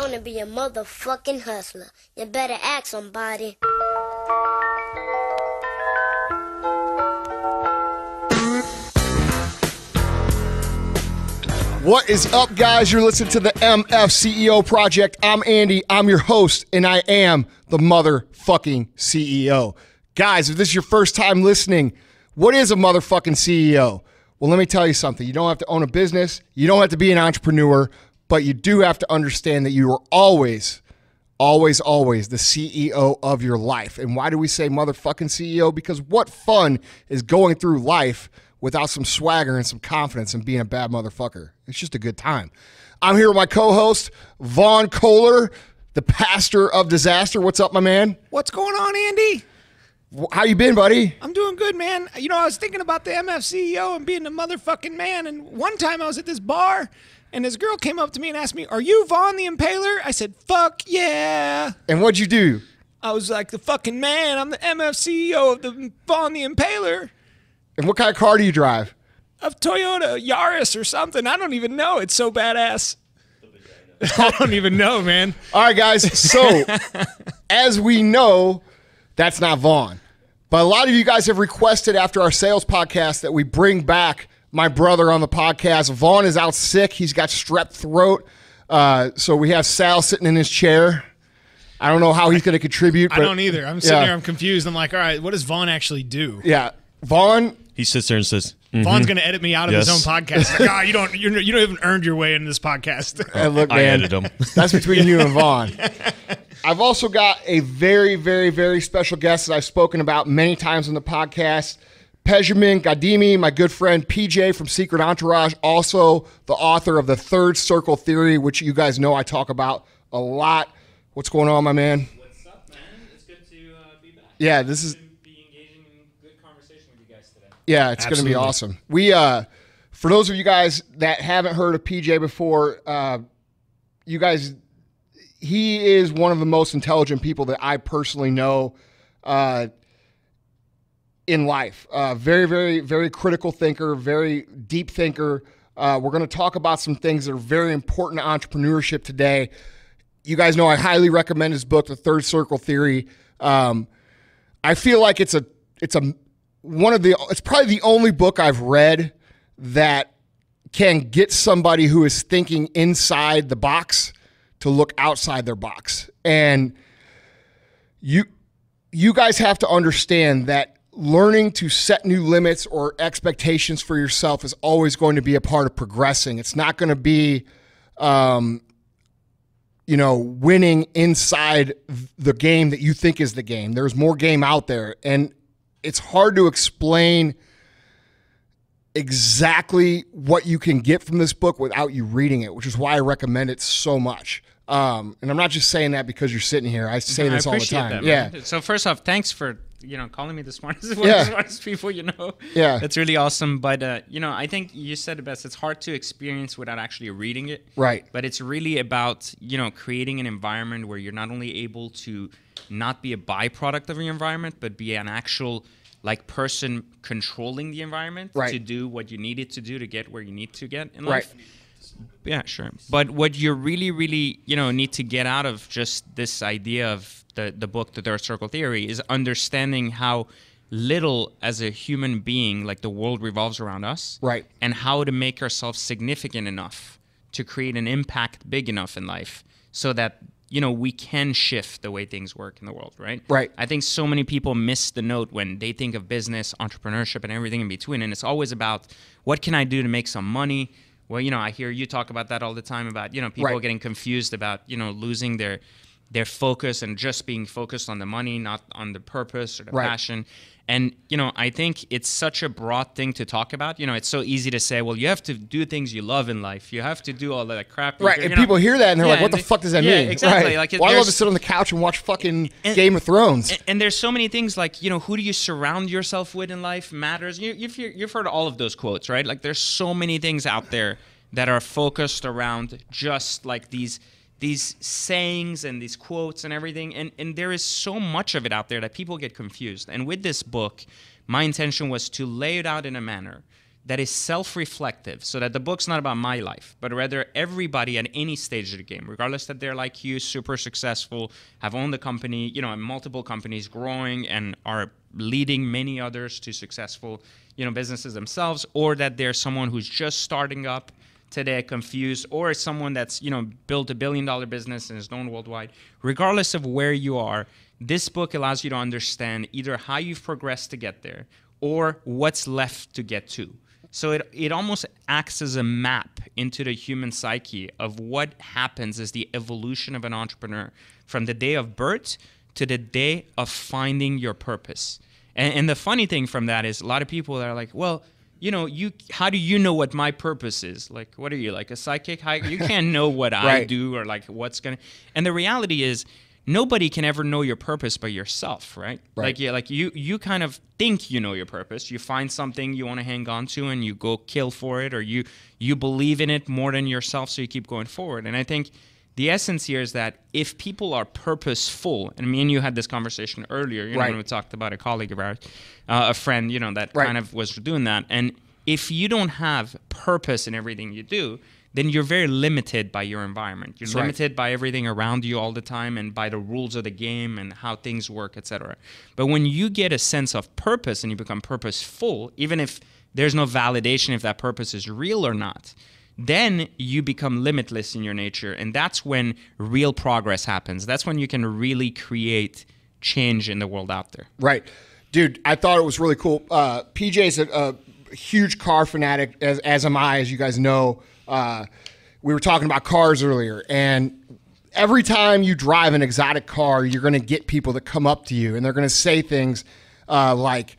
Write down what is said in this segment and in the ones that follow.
wanna be a motherfucking hustler. You better ask somebody. What is up, guys? You're listening to the MFCEO Project. I'm Andy. I'm your host, and I am the motherfucking CEO. Guys, if this is your first time listening, what is a motherfucking CEO? Well, let me tell you something. You don't have to own a business. You don't have to be an entrepreneur, but you do have to understand that you are always the CEO of your life. And why do we say motherfucking CEO? Because what fun is going through life without some swagger and some confidence and being a bad motherfucker? It's just a good time. I'm here with my co-host, Vaughn Kohler, the pastor of disaster. What's up, my man? What's going on, Andy? How you been, buddy? I'm doing good, man. You know, I was thinking about the MFCEO and being a motherfucking man, and one time I was at this bar, and this girl came up to me and asked me, "Are you Vaughn the Impaler?" I said, "Fuck yeah." And what'd you do? I was like, the fucking man. I'm the MFCEO of the Vaughn the Impaler. And what kind of car do you drive? A Toyota Yaris or something. I don't even know. It's so badass. I don't even know, man. All right, guys. So, as we know, that's not Vaughn. But a lot of you guys have requested after our sales podcast that we bring back my brother on the podcast. Vaughn is out sick. He's got strep throat. So we have Sal sitting in his chair. I don't know how he's going to contribute. I don't either. I'm sitting there. I'm confused. I'm like, all right, what does Vaughn actually do? Yeah. Vaughn. He sits there and says, Vaughn's going to edit me out of his own podcast. Like, you don't even earned your way into this podcast. Look, man, I edit him. That's between you and Vaughn. I've also got a very, very, very special guest that I've spoken about many times on the podcast. Pejman Ghadimi, my good friend PJ from Secret Entourage, also the author of the Third Circle Theory, which you guys know I talk about a lot. What's going on, my man? What's up, man? It's good to be back. Yeah, this is... be engaging in good conversation with you guys today. Yeah, it's going to be awesome. We, for those of you guys that haven't heard of PJ before, you guys, he is one of the most intelligent people that I personally know in life. Very, very, very critical thinker, very deep thinker. We're going to talk about some things that are very important to entrepreneurship today. You guys know I highly recommend his book, The Third Circle Theory. I feel like it's probably the only book I've read that can get somebody who is thinking inside the box to look outside their box. And you guys have to understand that learning to set new limits or expectations for yourself is always going to be a part of progressing. It's not going to be, winning inside the game that you think is the game. There's more game out there. And it's hard to explain exactly what you can get from this book without you reading it, which is why I recommend it so much. And I'm not just saying that because you're sitting here. I say this all the time. That, so first off, thanks for calling me the smartest, one of the smartest people you know. Yeah, that's really awesome. But I think you said it best. It's hard to experience without actually reading it. Right. But it's really about creating an environment where you're not only able to not be a byproduct of your environment, but be an actual person controlling the environment to do what you need it to do to get where you need to get in life. Yeah, sure. But what you really, really, need to get out of just this idea of the book, The Third Circle Theory, is understanding how little as a human being, the world revolves around us. Right. And how to make ourselves significant enough to create an impact big enough in life so that, we can shift the way things work in the world, right? Right. I think so many people miss the note when they think of business, entrepreneurship, and everything in between. And it's always about, what can I do to make some money? Well, I hear you talk about that all the time about, people getting confused about, losing their focus and just being focused on the money, not on the purpose or the passion. And, I think it's such a broad thing to talk about. It's so easy to say, well, you have to do things you love in life. You have to do all that crap. Right, and people hear that and they're like, what the fuck does that mean? Exactly. Right. Well, I love to sit on the couch and watch fucking Game of Thrones. And there's so many things who do you surround yourself with in life matters. You've heard all of those quotes, right? There's so many things out there that are focused around just these sayings and these quotes and everything. And there is so much of it out there that people get confused. And with this book, my intention was to lay it out in a manner that is self-reflective, so that the book's not about my life, but rather everybody at any stage of the game, regardless that they're like you, super successful, have owned the company, you know, and multiple companies growing and are leading many others to successful, you know, businesses themselves, or that they're someone who's just starting up today, confused, or someone that's, you know, built $1 billion business and is known worldwide. Regardless of where you are, this book allows you to understand either how you've progressed to get there or what's left to get to. So it almost acts as a map into the human psyche of what happens as the evolution of an entrepreneur from the day of birth to the day of finding your purpose. And the funny thing from that is a lot of people are like, well, you know, how do you know what my purpose is? Like, what are you, like a psychic? You can't know what I do or like what's going to. And the reality is, nobody can ever know your purpose but yourself, right? Like, yeah, like you kind of think you know your purpose. You find something you want to hang on to and you go kill for it, or you believe in it more than yourself, so you keep going forward. And I think the essence here is that if people are purposeful, and me and you had this conversation earlier, you know, when we talked about a colleague of ours, a friend, you know, that kind of was doing that. And if you don't have purpose in everything you do, then you're very limited by your environment. You're limited by everything around you all the time and by the rules of the game and how things work, etc. But when you get a sense of purpose and you become purposeful, even if there's no validation if that purpose is real or not, then you become limitless in your nature. And that's when real progress happens. That's when you can really create change in the world out there. Right. Dude, I thought it was really cool. PJ's a huge car fanatic, as am I, as you guys know. We were talking about cars earlier, and every time you drive an exotic car, you're going to get people that come up to you, and they're going to say things like,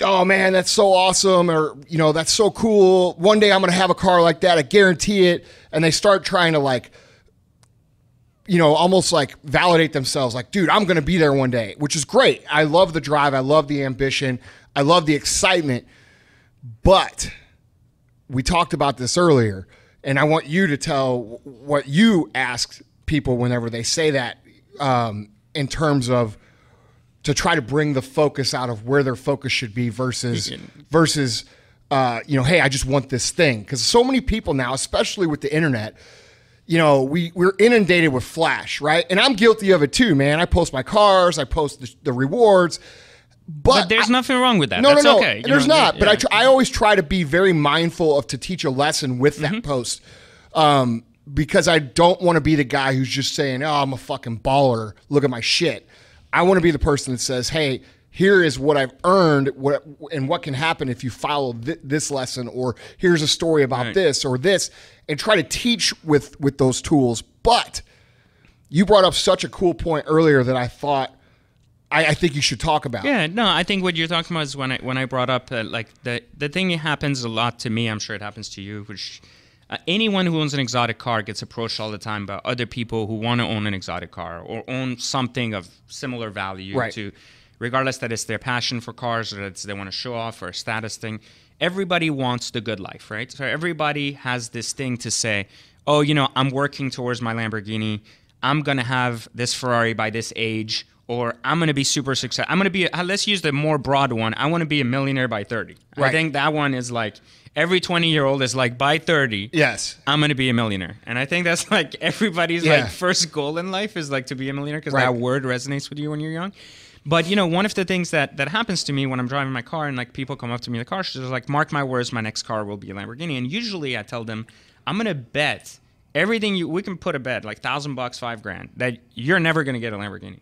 oh, man, that's so awesome, or, you know, that's so cool. One day I'm going to have a car like that. I guarantee it. And they start trying to, like, you know, almost like validate themselves, like, dude, I'm going to be there one day, which is great. I love the drive. I love the ambition. I love the excitement. But we talked about this earlier, and I want you to tell what you asked people whenever they say that, in terms of to try to bring the focus out of where their focus should be versus you know, hey, I just want this thing. Because so many people now, especially with the internet, you know, we're inundated with flash, right? And I'm guilty of it too, man. I post my cars, I post the rewards. But there's nothing wrong with that. No, That's okay. There's not. Yeah. But I always try to be very mindful to teach a lesson with that post, because I don't want to be the guy who's just saying, oh, I'm a fucking baller, look at my shit. I want to be the person that says, hey, here is what I've earned, and what can happen if you follow this lesson, or here's a story about this or this, and try to teach with those tools. But you brought up such a cool point earlier that I thought, I think you should talk about. Yeah, no, I think what you're talking about is when I brought up like the thing that happens a lot to me. I'm sure it happens to you. Which anyone who owns an exotic car gets approached all the time by other people who want to own an exotic car or own something of similar value to, regardless that it's their passion for cars or that they want to show off or a status thing. Everybody wants the good life, right? So everybody has this thing to say, oh, you know, I'm working towards my Lamborghini. I'm going to have this Ferrari by this age. Or I'm going to be super successful. I'm going to be, let's use the more broad one. I want to be a millionaire by 30. Right. I think that one is like, every 20-year-old is like, by 30, yes, I'm going to be a millionaire. And I think that's like everybody's like first goal in life is like to be a millionaire, because that word resonates with you when you're young. But, you know, one of the things that happens to me when I'm driving my car and like people come up to me in the car, they're like, mark my words, my next car will be a Lamborghini. And usually I tell them, I'm going to bet everything we can put a bet, like $1,000, $5,000, that you're never going to get a Lamborghini.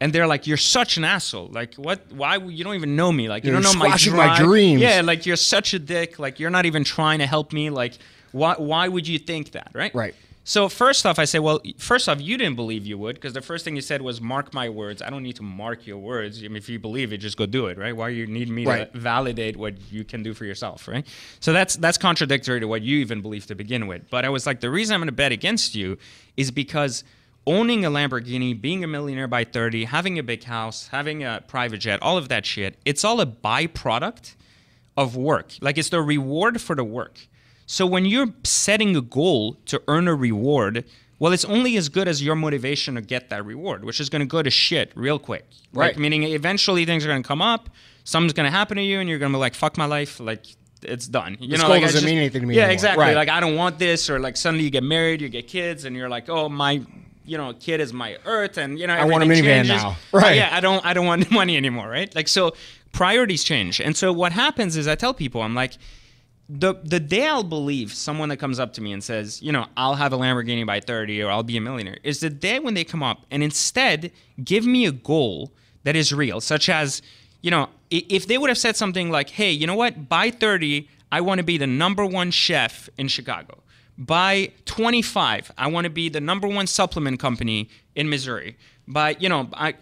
And they're like, you're such an asshole. Like, what? Why? You don't even know me. Like, you don't know my dreams. Yeah, like, you're such a dick. Like, you're not even trying to help me. Like, why would you think that, right? Right. So first off, I say, well, first off, you didn't believe you would, because the first thing you said was, mark my words. I don't need to mark your words. I mean, if you believe it, just go do it, right? Why you need me to validate what you can do for yourself, right? So that's contradictory to what you even believe to begin with. But I was like, the reason I'm going to bet against you is because owning a Lamborghini, being a millionaire by 30, having a big house, having a private jet, all of that shit, it's all a byproduct of work. Like, it's the reward for the work. So when you're setting a goal to earn a reward, well, it's only as good as your motivation to get that reward, which is going to go to shit real quick. Right. Like, meaning eventually things are going to come up, something's going to happen to you, and you're going to be like, fuck my life. Like, it's done. This goal doesn't mean anything to me Yeah, anymore. exactly. Right. Like, I don't want this, or like suddenly you get married, you get kids, and you're like, oh, my, kid is my earth, and I want a minivan changes. now. Right. Yeah, I don't want money anymore, right? Like, so priorities change. And so what happens is I tell people, I'm like, the day I'll believe someone that comes up to me and says, I'll have a Lamborghini by 30 or I'll be a millionaire, is the day when they come up and instead give me a goal that is real, such as, if they would have said something like, hey, you know what, by 30, I want to be the #1 chef in Chicago. By 25, I want to be the #1 supplement company in Missouri. By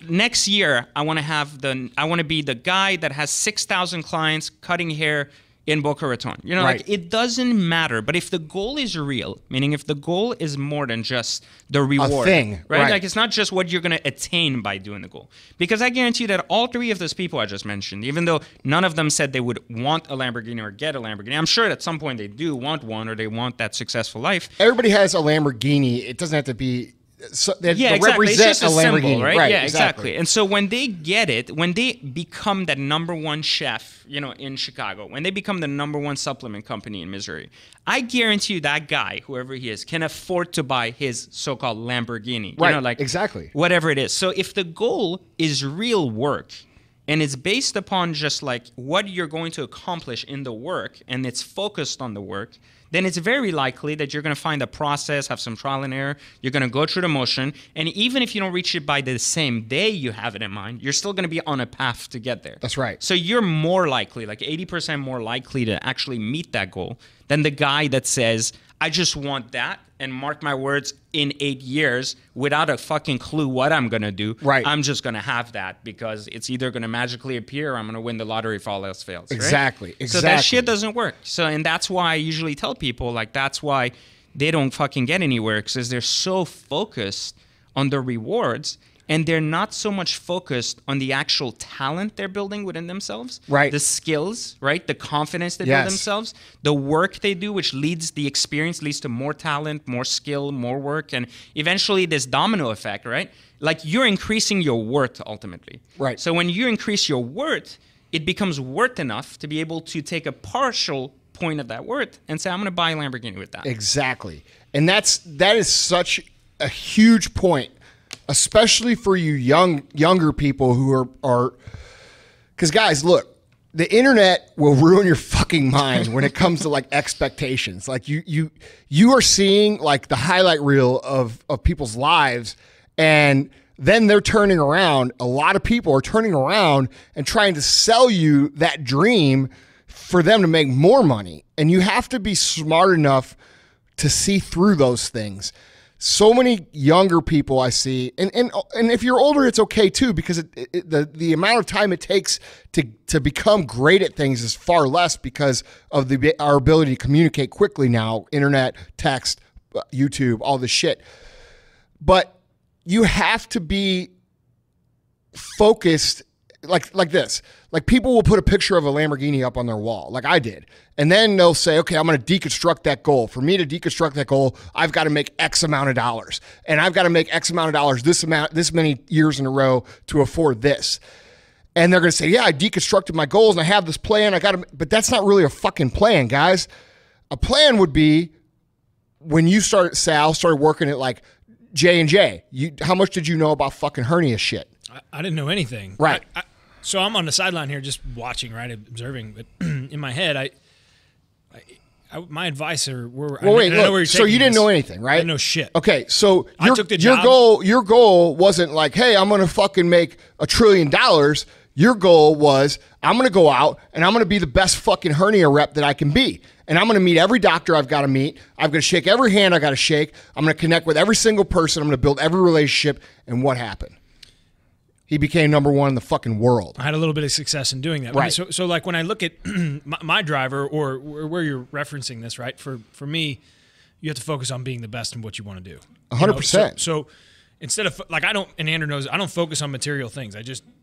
next year, I want to be the guy that has 6,000 clients cutting hair in Boca Raton. Right. Like, it doesn't matter. But if the goal is real, meaning if the goal is more than just the reward, a thing, right? Like, it's not just what you're going to attain by doing the goal. Because I guarantee you that all three of those people I just mentioned, even though none of them said they would want a Lamborghini or get a Lamborghini, I'm sure at some point they do want one, or they want that successful life. Everybody has a Lamborghini. It doesn't have to be. Exactly. Represent it's just a Lamborghini, symbol, right? Yeah, exactly. And so when they get it, when they become that #1 chef, in Chicago, when they become the #1 supplement company in Missouri, I guarantee you that guy, whoever he is, can afford to buy his so-called Lamborghini. Right. Exactly. Whatever it is. So if the goal is real work, and it's based upon just like what you're going to accomplish in the work, and it's focused on the work, then it's very likely that you're going to find a process, have some trial and error, you're going to go through the motion, and even if you don't reach it by the same day you have it in mind, you're still going to be on a path to get there. That's right. So you're more likely, like 80% more likely to actually meet that goal than the guy that says, I just want that, and mark my words, in 8 years, without a fucking clue what I'm going to do, right. I'm just going to have that because it's either going to magically appear or I'm going to win the lottery if all else fails. Exactly. Right? Exactly. So that shit doesn't work. So, and that's why I usually tell people, like, that's why they don't fucking get anywhere, because they're so focused on the rewards, and they're not so much focused on the actual talent they're building within themselves. Right. The skills, right? The confidence they build themselves. The work they do, which leads to more talent, more skill, more work, and eventually this domino effect, right? Like, you're increasing your worth ultimately. Right. So when you increase your worth, it becomes worth enough to be able to take a partial point of that worth and say, I'm going to buy a Lamborghini with that. Exactly. And that is such a huge point, especially for you younger people who are because guys, look, the internet will ruin your fucking mind when it comes to like expectations. Like you are seeing like the highlight reel of people's lives, and then they're turning around. A lot of people are turning around and trying to sell you that dream for them to make more money. And you have to be smart enough to see through those things. So many younger people I see, and if you're older, it's okay too, because the amount of time it takes to become great at things is far less because of our ability to communicate quickly now, internet, text, YouTube, all this shit. But you have to be focused like this. Like, people will put a picture of a Lamborghini up on their wall, like I did. And then they'll say, okay, I'm going to deconstruct that goal. For me to deconstruct that goal, I've got to make X amount of dollars. And I've got to make X amount of dollars this many years in a row to afford this. And they're going to say, yeah, I deconstructed my goals and I have this plan. But that's not really a fucking plan, guys. A plan would be when you Sal started working at like J&J. How much did you know about fucking hernia shit? I didn't know anything. Right. So I'm on the sideline here just watching, right, observing. But in my head, my advisor, so you didn't know anything, right? I didn't know shit. Okay, so I took the job. Your goal wasn't like, hey, I'm going to fucking make $1 trillion. Your goal was, I'm going to go out and I'm going to be the best fucking hernia rep that I can be. And I'm going to meet every doctor I've got to meet. I'm going to shake every hand I got to shake. I'm going to connect with every single person. I'm going to build every relationship. And what happened? He became #1 in the fucking world. I had a little bit of success in doing that. Right. So like when I look at my driver, or where you're referencing this, right? For me, you have to focus on being the best in what you want to do. 100%. So instead of like, and Andrew knows, I don't focus on material things.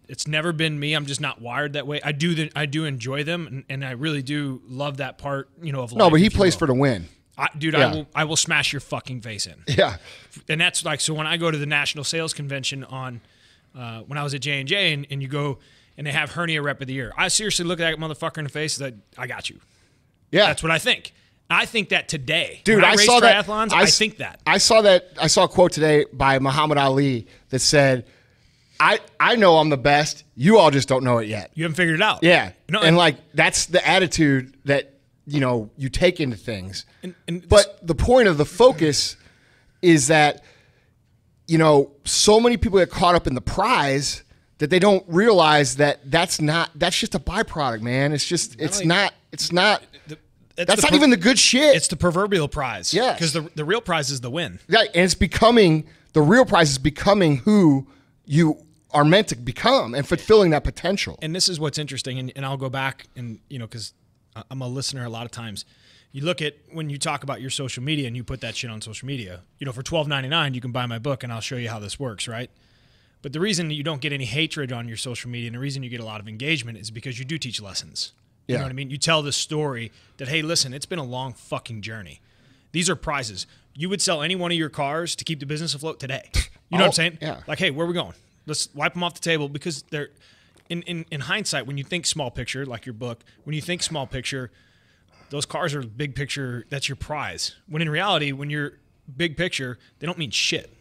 It's never been me. I'm just not wired that way. I do enjoy them, and I really do love that part, of life. No, but he plays for the win. I will smash your fucking face in. Yeah. And that's like, so when I go to the National Sales Convention when I was at J&J, and you go and they have hernia rep of the year, I seriously look at that motherfucker in the face and I got you. Yeah. That's what I think. I think that today. Dude, when I saw that. triathlons, I think that. I saw a quote today by Muhammad Ali that said, I know I'm the best. You all just don't know it yet. You haven't figured it out. Yeah. No, and like, that's the attitude that, you take into things. But the point of the focus is that, so many people get caught up in the prize that they don't realize that that's just a byproduct, man. It's not that's not even the good shit. It's the proverbial prize. Yeah. Because the real prize is the win. Right. And the real prize is becoming who you are meant to become and fulfilling that potential. And this is what's interesting. And I'll go back and, because I'm a listener a lot of times. You look at when you talk about your social media and you put that shit on social media, for $12.99, you can buy my book and I'll show you how this works, right? But the reason you don't get any hatred on your social media and the reason you get a lot of engagement is because you do teach lessons. You know what I mean? You tell this story that, hey, listen, it's been a long fucking journey. These are prizes. You would sell any one of your cars to keep the business afloat today. You know what I'm saying? Yeah. Like, hey, where are we going? Let's wipe them off the table because they're in hindsight, when you think small picture, like your book, when you think small picture, those cars are big picture. That's your prize. When in reality, when you're big picture, they don't mean shit.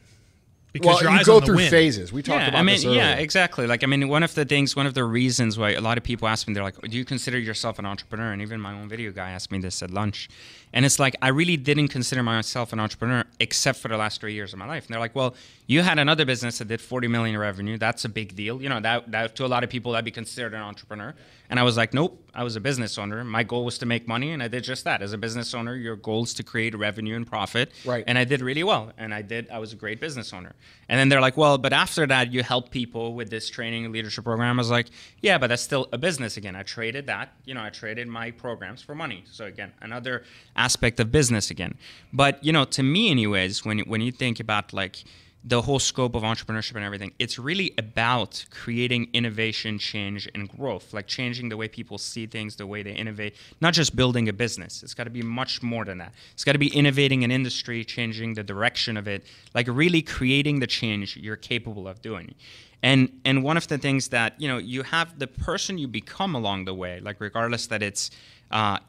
Because your eyes go on the through win. phases. We talked about this earlier. Yeah, exactly. Like, one of the reasons why a lot of people ask me, they're like, do you consider yourself an entrepreneur? And even my own video guy asked me this at lunch. And it's like, I really didn't consider myself an entrepreneur except for the last 3 years of my life. And they're like, well, you had another business that did 40 million in revenue. That's a big deal. That to a lot of people, that'd be considered an entrepreneur. And I was like, nope, I was a business owner. My goal was to make money, and I did just that. As a business owner, your goal is to create revenue and profit. Right. And I did really well. And I was a great business owner. And then they're like, well, but after that, you help people with this training and leadership program. I was like, yeah, but that's still a business again. I traded that. I traded my programs for money. So again, another aspect of business again. But, to me anyways, when you think about like the whole scope of entrepreneurship and everything, it's really about creating innovation, change, and growth, like changing the way people see things, the way they innovate, not just building a business. It's got to be much more than that. It's got to be innovating an industry, changing the direction of it, like really creating the change you're capable of doing. And one of the things that, you have the person you become along the way, like regardless that it's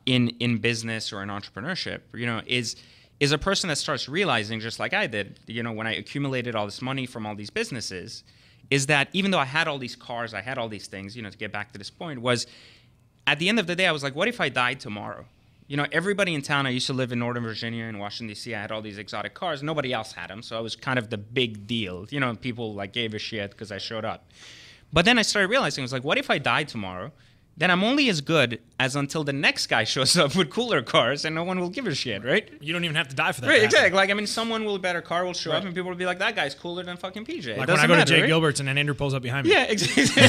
in business or in entrepreneurship, is a person that starts realizing, just like I did, when I accumulated all this money from all these businesses, is that even though I had all these cars, I had all these things, to get back to this point, was at the end of the day, I was like, what if I died tomorrow? Everybody in town, I used to live in Northern Virginia and Washington, D.C., I had all these exotic cars. Nobody else had them, so I was kind of the big deal. People like gave a shit because I showed up. But then I started realizing, I was like, what if I died tomorrow? Then I'm only as good as until the next guy shows up with cooler cars and no one will give a shit, right? You don't even have to die for that. Right, exactly. Like, someone with a better car will show up and people will be like, that guy's cooler than fucking PJ. Like when I go to Jay Gilbert's and then Andrew pulls up behind me. Yeah, exactly.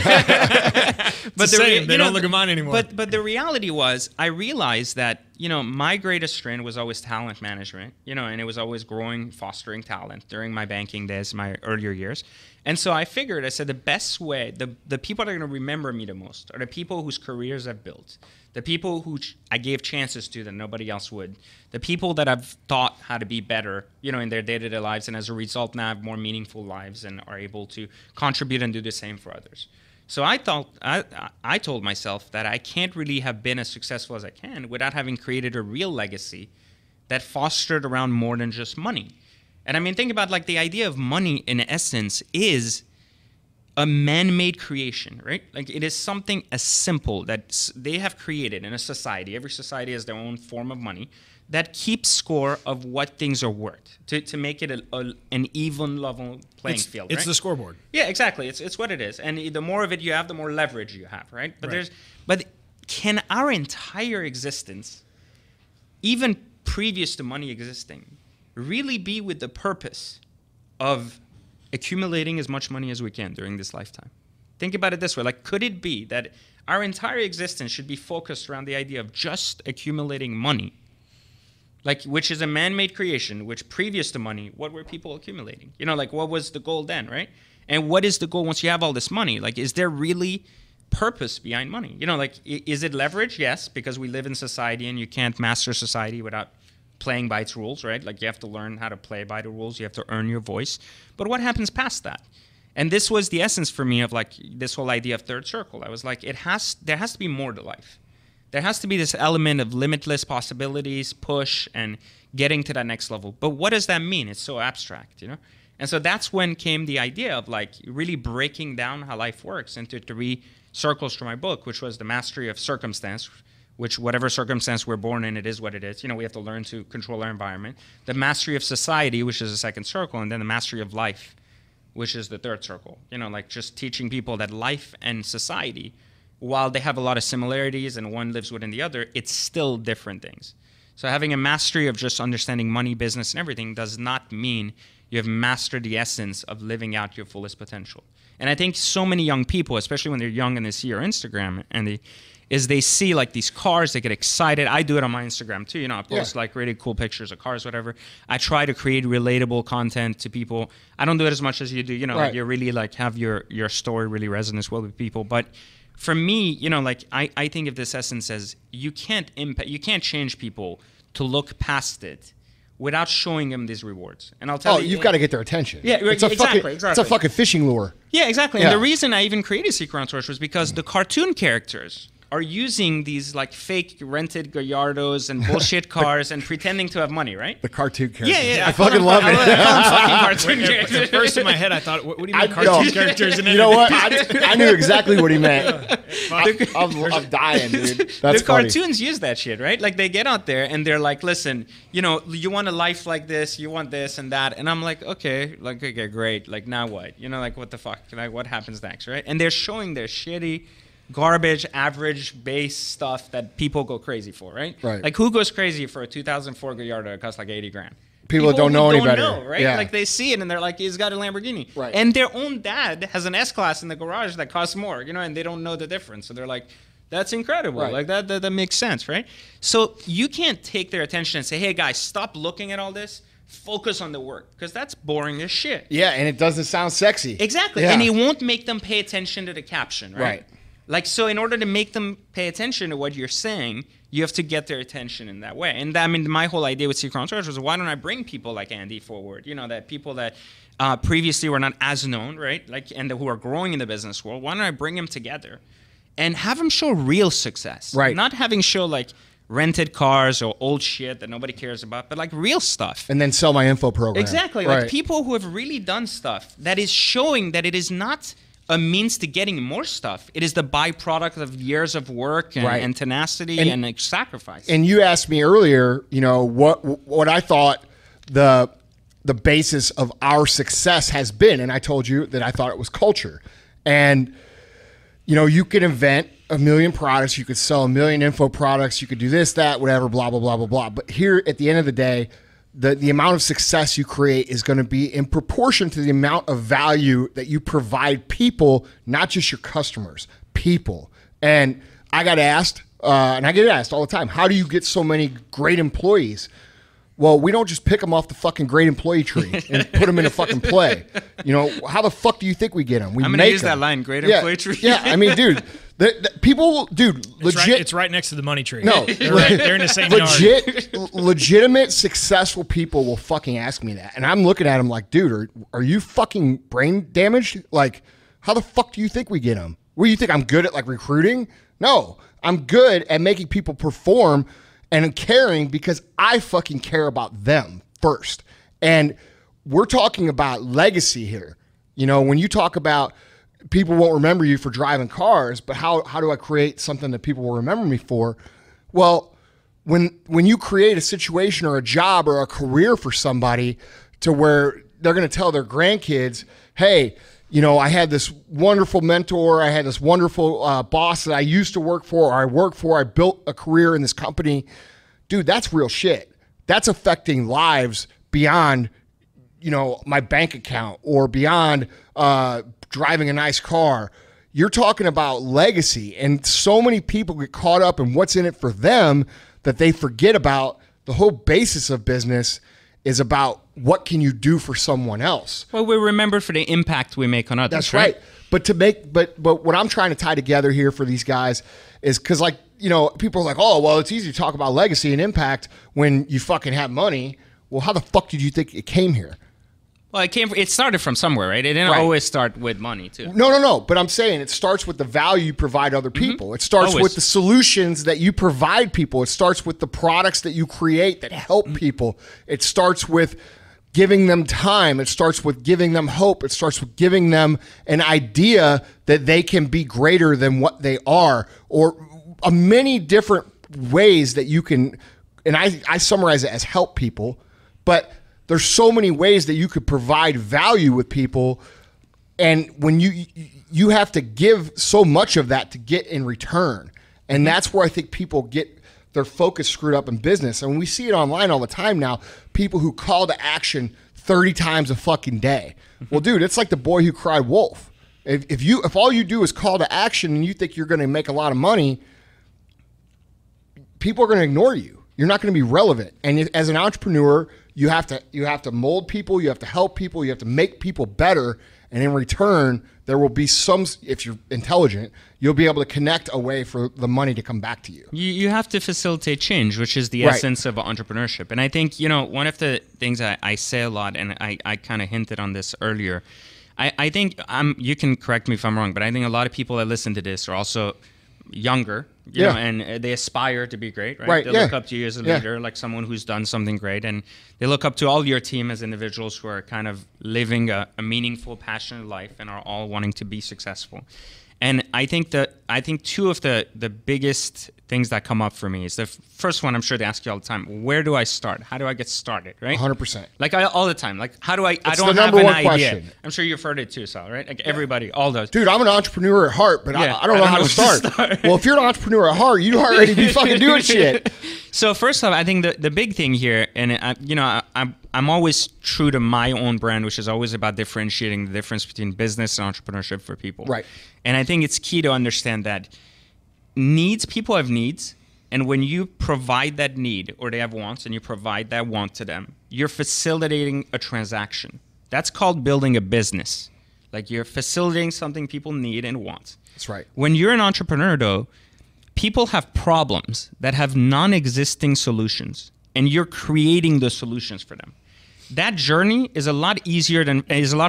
But they don't look at mine anymore. But the reality was, I realized that, my greatest strength was always talent management, and it was always growing, fostering talent during my banking days, my earlier years. And so I figured, I said, the best way, the people that are going to remember me the most are the people whose careers I've built, the people who I gave chances to that nobody else would, the people that I've taught how to be better, in their day-to-day lives, and as a result now have more meaningful lives and are able to contribute and do the same for others. So I told myself that I can't really have been as successful as I can without having created a real legacy that fostered around more than just money. And think about like the idea of money in essence is a man-made creation, right? Like it is something as simple that they have created in a society. Every society has their own form of money that keeps score of what things are worth to make it an even level playing field. It's right? the scoreboard. Yeah, exactly. It's what it is. And the more of it you have, the more leverage you have, right? But can our entire existence, even previous to money existing, really be with the purpose of accumulating as much money as we can during this lifetime? Think about it this way. Like, could it be that our entire existence should be focused around the idea of just accumulating money? Like, which is a man-made creation, which previous to money, what were people accumulating? Like, what was the goal then, right? And what is the goal once you have all this money? Like, is there really purpose behind money? Like, is it leverage? Yes, because we live in society and you can't master society without playing by its rules, right? Like, you have to learn how to play by the rules. You have to earn your voice. But what happens past that? And this was the essence for me of, like, this whole idea of third circle. I was like, there has to be more to life. there has to be this element of limitless possibilities, push, and getting to that next level. But what does that mean? It's so abstract, you know? And so that's when came the idea of like really breaking down how life works into 3 circles for my book, which was the mastery of circumstance, which whatever circumstance we're born in, it is what it is. You know, we have to learn to control our environment. The mastery of society, which is the 2nd circle, and then the mastery of life, which is the 3rd circle. You know, like just teaching people that life and society, while they have a lot of similarities and one lives within the other, it's still different things. So having a mastery of just understanding money, business, and everything does not mean you have mastered the essence of living out your fullest potential. And I think so many young people, especially when they're young and they see your Instagram, and they see like these cars, they get excited. I do it on my Instagram too. You know, I post like really cool pictures of cars, whatever. I try to create relatable content to people. I don't do it as much as you do. You know, like you really like have your story really resonates well with people. But for me, you know, like I think of this essence as you can't change people to look past it without showing them these rewards. And I'll tell you. You've got to get their attention. Yeah, exactly. It's a fucking fishing lure. Yeah, exactly. Yeah. And the reason I even created Secret Entourage was because the cartoon characters are using these like fake rented Gallardos and bullshit cars and pretending to have money, right? The cartoon characters. Yeah. I fucking love it. Cartoon characters. At first in my head, I thought, what do you mean cartoon characters? You know what? I knew exactly what he meant. I'm dying, dude. That's the cartoons use that shit, right? Like they get out there and they're like, listen, you know, you want a life like this, you want this and that. And I'm like, okay, great. Like now what? You know, like what the fuck? Like what happens next, right? And they're showing their shitty, garbage, average base stuff that people go crazy for, right? Right. Like who goes crazy for a 2004 Gallardo that costs like 80 grand? People don't know any better. Know, right? Yeah. Like they see it and they're like, he's got a Lamborghini. Right. And their own dad has an S-Class in the garage that costs more, you know, and they don't know the difference. So they're like, that's incredible. Right. Like that makes sense, right? So you can't take their attention and say, hey guys, stop looking at all this. Focus on the work, because that's boring as shit. Yeah, and it doesn't sound sexy. Exactly. Yeah. And it won't make them pay attention to the caption, right? Like, so in order to make them pay attention to what you're saying, you have to get their attention in that way. And I mean, my whole idea with Secret Entourage was, why don't I bring people like Andy forward? You know, that people that previously were not as known, right? Like, and who are growing in the business world. Why don't I bring them together and have them show real success? Right. Not having show like rented cars or old shit that nobody cares about, but like real stuff. And then sell my info program. Exactly. Right. Like people who have really done stuff that is showing that it is not a means to getting more stuff. It is the byproduct of years of work and tenacity and like, sacrifice. And you asked me earlier, you know, what I thought the basis of our success has been, and I told you that I thought it was culture. And you know, you could invent a million products, you could sell a million info products, you could do this, that, whatever, blah, blah, blah, blah, blah. But here at the end of the day, the amount of success you create is going to be in proportion to the amount of value that you provide people, not just your customers, people. And I got asked, and I get asked all the time, how do you get so many great employees? Well, we don't just pick them off the fucking great employee tree and put them in a fucking play. You know, how the fuck do you think we get them? I'm going to use that line, great employee tree. Yeah, I mean, dude, people, dude, legit. It's right next to the money tree. No. They're in the same yard. Legitimate, successful people will fucking ask me that. And I'm looking at them like, dude, are you fucking brain damaged? Like, how the fuck do you think we get them? What do you think, I'm good at like recruiting? No, I'm good at making people perform and caring because I fucking care about them first. And we're talking about legacy here. You know, when you talk about people won't remember you for driving cars, but how do I create something that people will remember me for? Well, when you create a situation or a job or a career for somebody to where they're going to tell their grandkids, hey, you know, I had this wonderful mentor, I had this wonderful boss that I used to work for, or I work for, I built a career in this company. Dude, that's real shit. That's affecting lives beyond, you know, my bank account or beyond driving a nice car. You're talking about legacy, and so many people get caught up in what's in it for them that they forget about the whole basis of business is about what can you do for someone else. Well, we're remembered for the impact we make on others. That's right. But what I'm trying to tie together here for these guys is because, like, you know, people are like, oh, well, it's easy to talk about legacy and impact when you fucking have money. Well, how the fuck did you think it came here? Well, it started from somewhere, right? It didn't always start with money, too. No. But I'm saying it starts with the value you provide other people. It starts with the solutions that you provide people. It starts with the products that you create that help people. It starts with giving them time. It starts with giving them hope. It starts with giving them an idea that they can be greater than what they are, or many different ways that you can, and I summarize it as help people, but there's so many ways that you could provide value with people, and when you have to give so much of that to get in return. And that's where I think people get their focus screwed up in business. And we see it online all the time now, people who call to action 30 times a fucking day. Well, dude, it's like the boy who cried wolf. If all you do is call to action and you think you're going to make a lot of money, people are going to ignore you. You're not going to be relevant. And as an entrepreneur, you have to mold people, you have to help people, you have to make people better, and in return, there will be some, if you're intelligent, you'll be able to connect a way for the money to come back to you. You have to facilitate change, which is the essence of entrepreneurship. And I think, one of the things I say a lot, and I kind of hinted on this earlier, I think, you can correct me if I'm wrong, but I think a lot of people that listen to this are also younger, you know, and they aspire to be great, right? They look up to you as a leader, like someone who's done something great, and they look up to all your team as individuals who are kind of living a meaningful, passionate life and are all wanting to be successful. And I think two of the biggest things that come up for me is the first one. I'm sure they ask you all the time. Where do I start? How do I get started? Right? 100%. Like all the time. Like how do I? It's I don't the have number an one idea. question. I'm sure you've heard it too, Sal. Right? Like everybody, all those. Dude, I'm an entrepreneur at heart, but I don't know how to start. Well, if you're an entrepreneur at heart, you already be fucking doing shit. So first off, I think the big thing here, and I'm always true to my own brand, which is always about differentiating the difference between business and entrepreneurship for people. Right. And I think it's key to understand that people have needs. And when you provide that need, or they have wants, and you provide that want to them, you're facilitating a transaction. That's called building a business. Like you're facilitating something people need and want. That's right. When you're an entrepreneur, though, people have problems that have non-existing solutions, and you're creating the solutions for them. That journey is a lot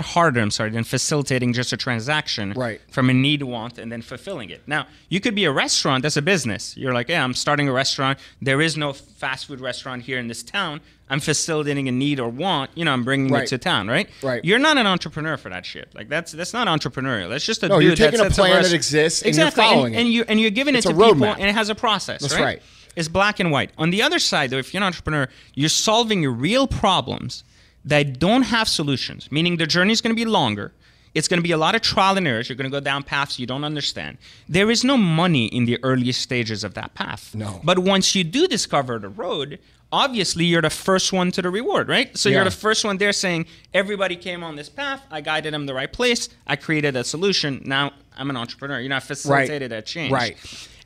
harder than facilitating just a transaction from a need, want, and then fulfilling it. Now, you could be a restaurant that's a business. You're like, yeah, I'm starting a restaurant. There is no fast food restaurant here in this town. I'm facilitating a need or want. I'm bringing it to town, right? Right. You're not an entrepreneur for that shit. Like that's not entrepreneurial. That's just a dude. You're taking a plan that exists and you're following it. And you're giving it to people, and it has a process. That's right. It's black and white. On the other side, though, if you're an entrepreneur, you're solving real problems that don't have solutions, meaning the journey is going to be longer. It's going to be a lot of trial and errors. You're going to go down paths you don't understand. There is no money in the earliest stages of that path. No. But once you do discover the road, obviously you're the first one to the reward, right? So you're the first one there saying, everybody came on this path. I guided them the right place. I created a solution. Now I'm an entrepreneur. I facilitated that change. Right.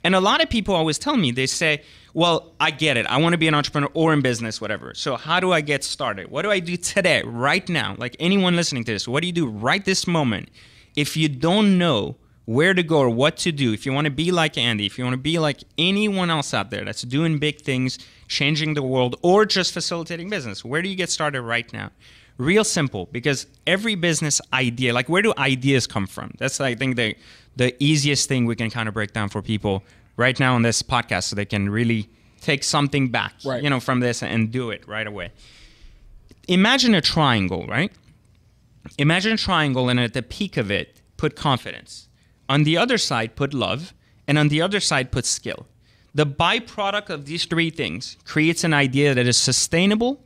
And a lot of people always tell me, they say, well, I get it. I want to be an entrepreneur or in business, whatever. So how do I get started? What do I do today, right now? Like anyone listening to this, what do you do right this moment? If you don't know where to go or what to do, if you want to be like Andy, if you want to be like anyone else out there that's doing big things, changing the world, or just facilitating business, where do you get started right now? Real simple, because every business idea, like where do ideas come from? That's, I think, the easiest thing we can kind of break down for people right now on this podcast, so they can really take something back, from this and do it right away. Imagine a triangle, right? Imagine a triangle, and at the peak of it, put confidence. On the other side, put love, and on the other side, put skill. The byproduct of these three things creates an idea that is sustainable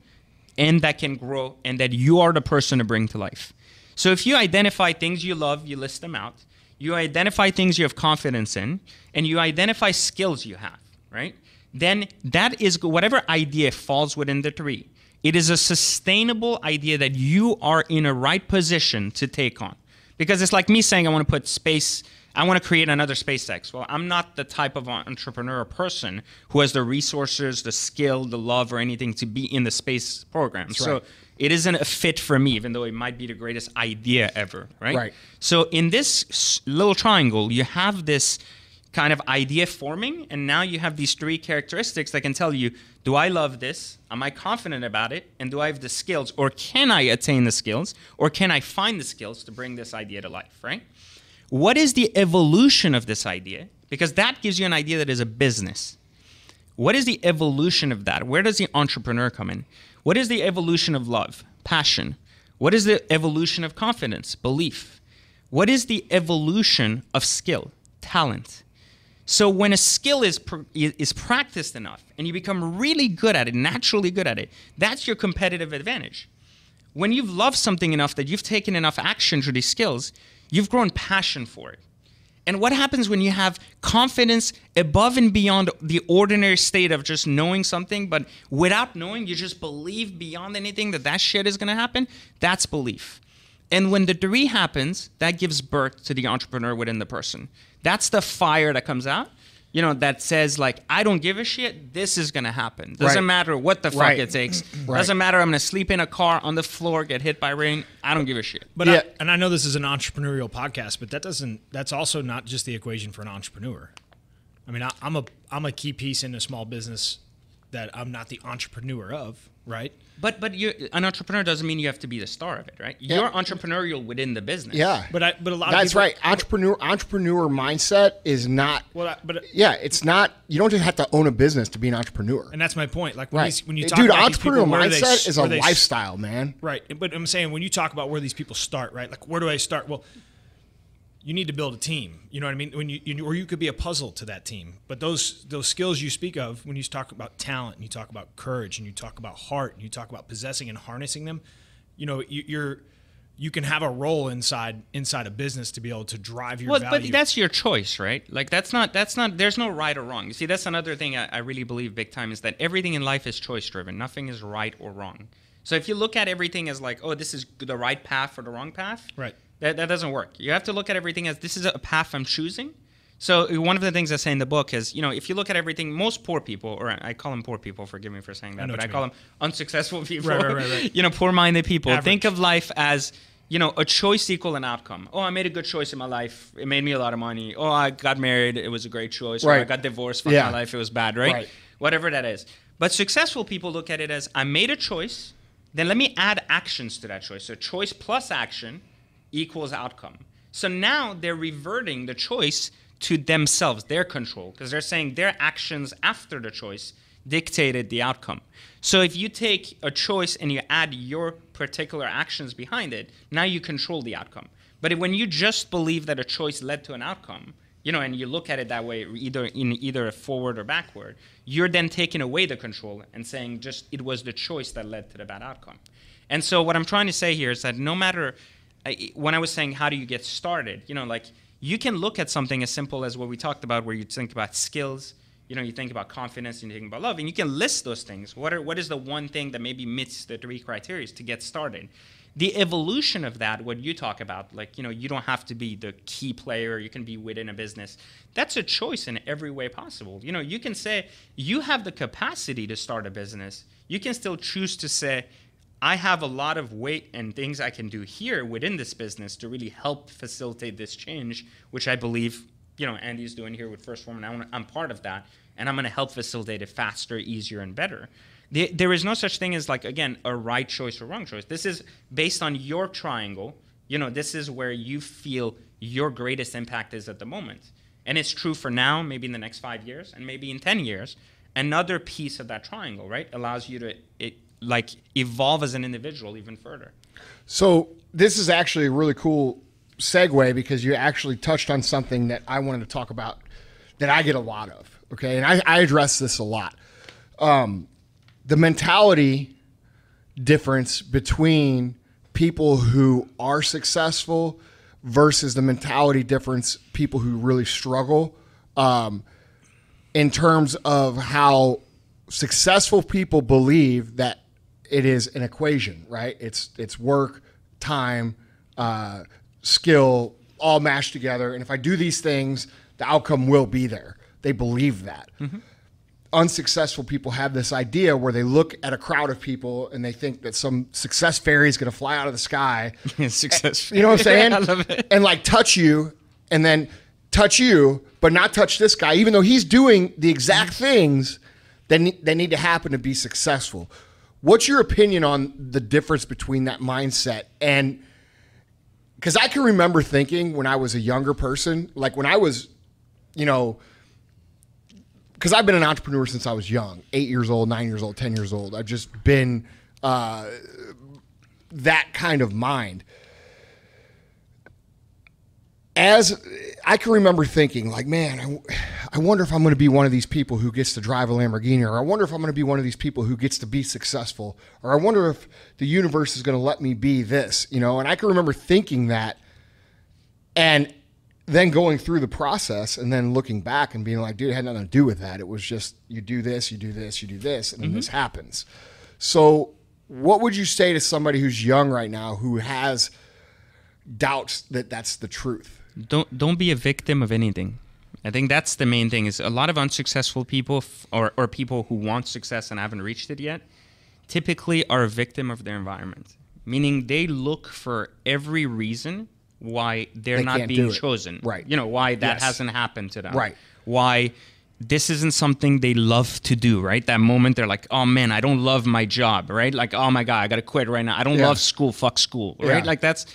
and that can grow, and that you are the person to bring to life. So if you identify things you love, you list them out. You identify things you have confidence in, and you identify skills you have, right? Then that is whatever idea falls within the three. It is a sustainable idea that you are in a right position to take on. Because it's like me saying I want to create another SpaceX. Well, I'm not the type of entrepreneur or person who has the resources, the skill, the love, or anything to be in the space program. That's so right. It isn't a fit for me, even though it might be the greatest idea ever, right? Right. So in this little triangle, you have this kind of idea forming, and now you have these 3 characteristics that can tell you, do I love this? Am I confident about it? And do I have the skills, or can I attain the skills, or can I find the skills to bring this idea to life, right? What is the evolution of this idea? Because that gives you an idea that is a business. What is the evolution of that? Where does the entrepreneur come in? What is the evolution of love, passion? What is the evolution of confidence, belief? What is the evolution of skill, talent? So when a skill is practiced enough and you become really good at it, naturally good at it, that's your competitive advantage. When you've loved something enough that you've taken enough action through these skills, you've grown passion for it. And what happens when you have confidence above and beyond the ordinary state of just knowing something, but without knowing, you just believe beyond anything that shit is going to happen? That's belief. And when the 3 happens, that gives birth to the entrepreneur within the person. That's the fire that comes out, that says, like, I don't give a shit. This is going to happen. Doesn't matter what the fuck it takes. Doesn't matter. I'm going to sleep in a car on the floor, get hit by rain. I don't give a shit. But and I know this is an entrepreneurial podcast, but that's also not just the equation for an entrepreneur. I mean, I'm a key piece in a small business that I'm not the entrepreneur of, right? But an entrepreneur doesn't mean you have to be the star of it, right? Yeah. You're entrepreneurial within the business. Yeah, but a lot of people, that's right. Entrepreneur mindset is not. It's not. You don't just have to own a business to be an entrepreneur. And that's my point. Like when you talk dude, about entrepreneurial people, mindset is a lifestyle, man. Right, but I'm saying when you talk about where these people start, right? Like where do I start? Well, you need to build a team. You know what I mean? When or you could be a puzzle to that team. But those skills you speak of, when you talk about talent, and you talk about courage, and you talk about heart, and you talk about possessing and harnessing them, you can have a role inside a business to be able to drive your value. But that's your choice, right? Like that's not. There's no right or wrong. You see, that's another thing I really believe big time is that everything in life is choice driven. Nothing is right or wrong. So if you look at everything as like, oh, this is the right path or the wrong path, right? That doesn't work. You have to look at everything as this is a path I'm choosing. So one of the things I say in the book is, if you look at everything, most poor people, or I call them poor people, forgive me for saying that, but I call them unsuccessul people, right. Poor-minded people. Average. Think of life as, a choice equal an outcome. Oh, I made a good choice in my life. It made me a lot of money. Oh, I got married. It was a great choice. Right. Or I got divorced. My life. It was bad, right? Whatever that is. But successful people look at it as, I made a choice. Then let me add actions to that choice. So choice plus action equals outcome. So now they're reverting the choice to themselves, their control, because they're saying their actions after the choice dictated the outcome. So if you take a choice and you add your particular actions behind it, now you control the outcome. But when you just believe that a choice led to an outcome, and you look at it that way, either a forward or backward, you're then taking away the control and saying just it was the choice that led to the bad outcome. And so what I'm trying to say here is that no matter, when I was saying how do you get started, you can look at something as simple as what we talked about, where you think about skills, you think about confidence, you think about love, and you can list those things. What is the one thing that maybe meets the 3 criteria to get started? The evolution of that, what you talk about, you don't have to be the key player, you can be within a business. That's a choice in every way possible. You can say you have the capacity to start a business. You can still choose to say, I have a lot of weight and things I can do here within this business to really help facilitate this change, which I believe, Andy's doing here with First Woman. I'm part of that, and I'm going to help facilitate it faster, easier, and better. There is no such thing as, again, a right choice or wrong choice. This is based on your triangle. This is where you feel your greatest impact is at the moment. And it's true for now, maybe in the next 5 years, and maybe in 10 years. Another piece of that triangle, right, allows you to evolve as an individual even further. So this is actually a really cool segue, because you actually touched on something that I wanted to talk about that I get a lot of, okay? And I address this a lot. The mentality difference between people who are successful versus the mentality difference people who really struggle, in terms of how successful people believe that it is an equation, right? It's work, time, skill, all mashed together. And if I do these things, the outcome will be there. They believe that. Mm-hmm. Unsuccessful people have this idea where they look at a crowd of people and they think that some success fairy is going to fly out of the sky. Success. You know what I'm saying? I love it. And touch you, and then touch you, but not touch this guy, even though he's doing the exact things that need to happen to be successful. What's your opinion on the difference between that mindset? And because I can remember thinking when I was a younger person, like when I was, because I've been an entrepreneur since I was young, 8 years old, 9 years old, 10 years old. I've just been that kind of mind. As I can remember thinking, like, man, I wonder if I'm going to be one of these people who gets to drive a Lamborghini, or I wonder if I'm going to be one of these people who gets to be successful, or I wonder if the universe is going to let me be this, And I can remember thinking that, and then going through the process, and then looking back and being like, dude, it had nothing to do with that. It was just you do this, you do this, you do this, and then this happens. So what would you say to somebody who's young right now who has doubts that that's the truth? Don't be a victim of anything. I think that's the main thing. Is a lot of unsuccessful people or people who want success and haven't reached it yet typically are a victim of their environment, meaning they look for every reason why they're not being chosen. Right. Why that hasn't happened to them. Right. Why this isn't something they love to do, right? That moment they're like, oh man, I don't love my job, right? Like, oh my God, I got to quit right now. I don't love school, fuck school, right? Like that's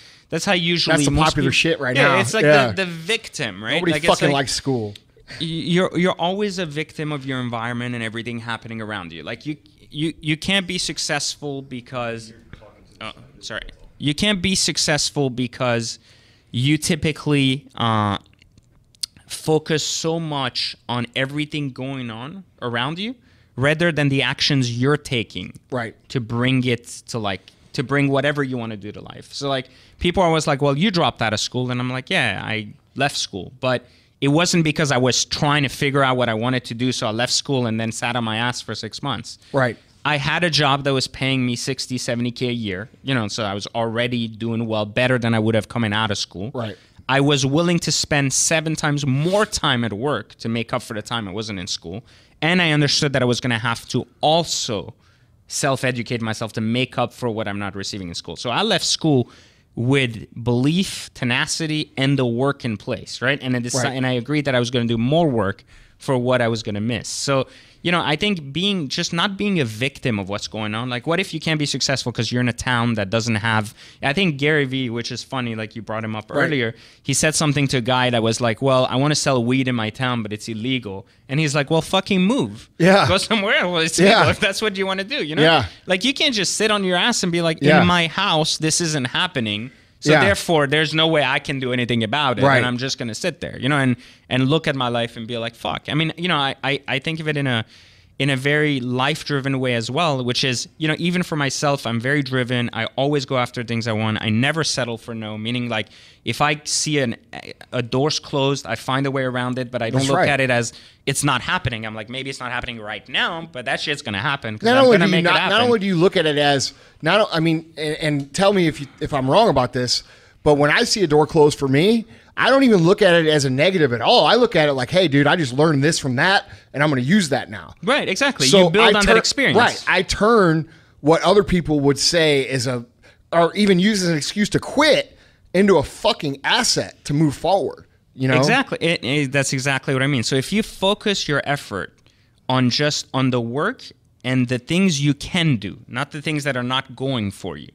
how usually that's the popular shit right now. Yeah, it's like the victim, right? Nobody fucking likes school. You're always a victim of your environment and everything happening around you. Like you can't be successful because you can't be successful because you typically focus so much on everything going on around you rather than the actions you're taking to bring it to bring whatever you want to do to life. So like people are always like, well, you dropped out of school. And I'm like, yeah, I left school. But it wasn't because I was trying to figure out what I wanted to do. So I left school and then sat on my ass for 6 months. Right. I had a job that was paying me 60, 70K a year, so I was already doing well, better than I would have coming out of school. Right. I was willing to spend 7 times more time at work to make up for the time I wasn't in school. And I understood that I was going to have to also self-educate myself to make up for what I'm not receiving in school. So I left school with belief, tenacity, and the work in place, right? And and I agreed that I was going to do more work for what I was going to miss. So, I think not being a victim of what's going on. Like, what if you can't be successful because you're in a town that doesn't have, I think Gary Vee, which is funny, like you brought him up earlier, he said something to a guy that was like, well, I want to sell weed in my town, but it's illegal. And he's like, well, fucking move. Yeah. Go somewhere. Well, it's illegal if that's what you want to do, Yeah. Like, you can't just sit on your ass and be like, in my house, this isn't happening. So therefore, there's no way I can do anything about it, and I'm just gonna sit there, and look at my life and be like, "Fuck." I mean, I think of it in a very life-driven way as well, which is, even for myself, I'm very driven. I always go after things I want. I never settle for no. Meaning, like, if I see a door's closed, I find a way around it, but I don't look at it as it's not happening. I'm like, maybe it's not happening right now, but that shit's gonna happen. Not only do you look at it as and tell me if I'm wrong about this, but when I see a door closed for me, I don't even look at it as a negative at all. I look at it like, hey, dude, I just learned this from that, and I'm going to use that now. Right, exactly. So you build on that experience. Right. I turn what other people would say or even use as an excuse to quit into a fucking asset to move forward. Exactly. That's exactly what I mean. So if you focus your effort on the work and the things you can do, not the things that are not going for you,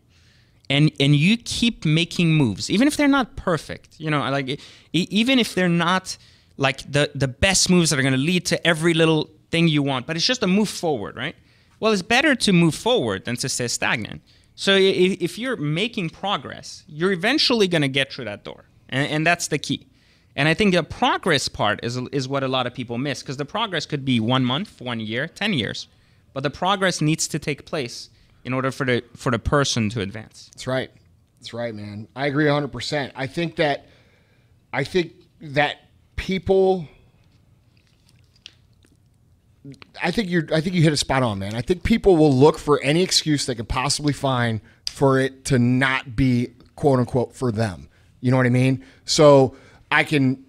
and you keep making moves, even if they're not perfect, even if they're not like the best moves that are going to lead to every little thing you want, but it's just a move forward, right? Well, it's better to move forward than to stay stagnant. So if you're making progress, you're eventually going to get through that door, and that's the key. And I think the progress part is what a lot of people miss, because the progress could be 1 month, 1 year, 10 years, but the progress needs to take place in order for the person to advance. That's right. That's right, man. I agree 100%. I think that people. I think you hit a spot on, man. I think people will look for any excuse they could possibly find for it to not be quote unquote for them. You know what I mean? So I can,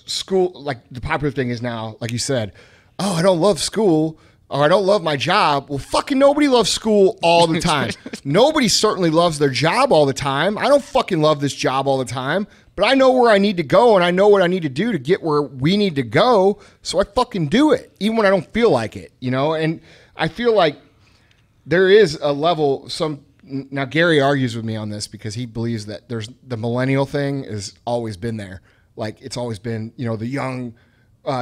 school, like the popular thing is now, like you said, oh, I don't love school. or I don't love my job. Well, fucking nobody loves school all the time. Nobody certainly loves their job all the time. I don't fucking love this job all the time, but I know where I need to go and I know what I need to do to get where we need to go. So I fucking do it, even when I don't feel like it, you know? And I feel like there is a level, now Gary argues with me on this because he believes that there's the millennial thing has always been there. Like it's always been, you know, the young,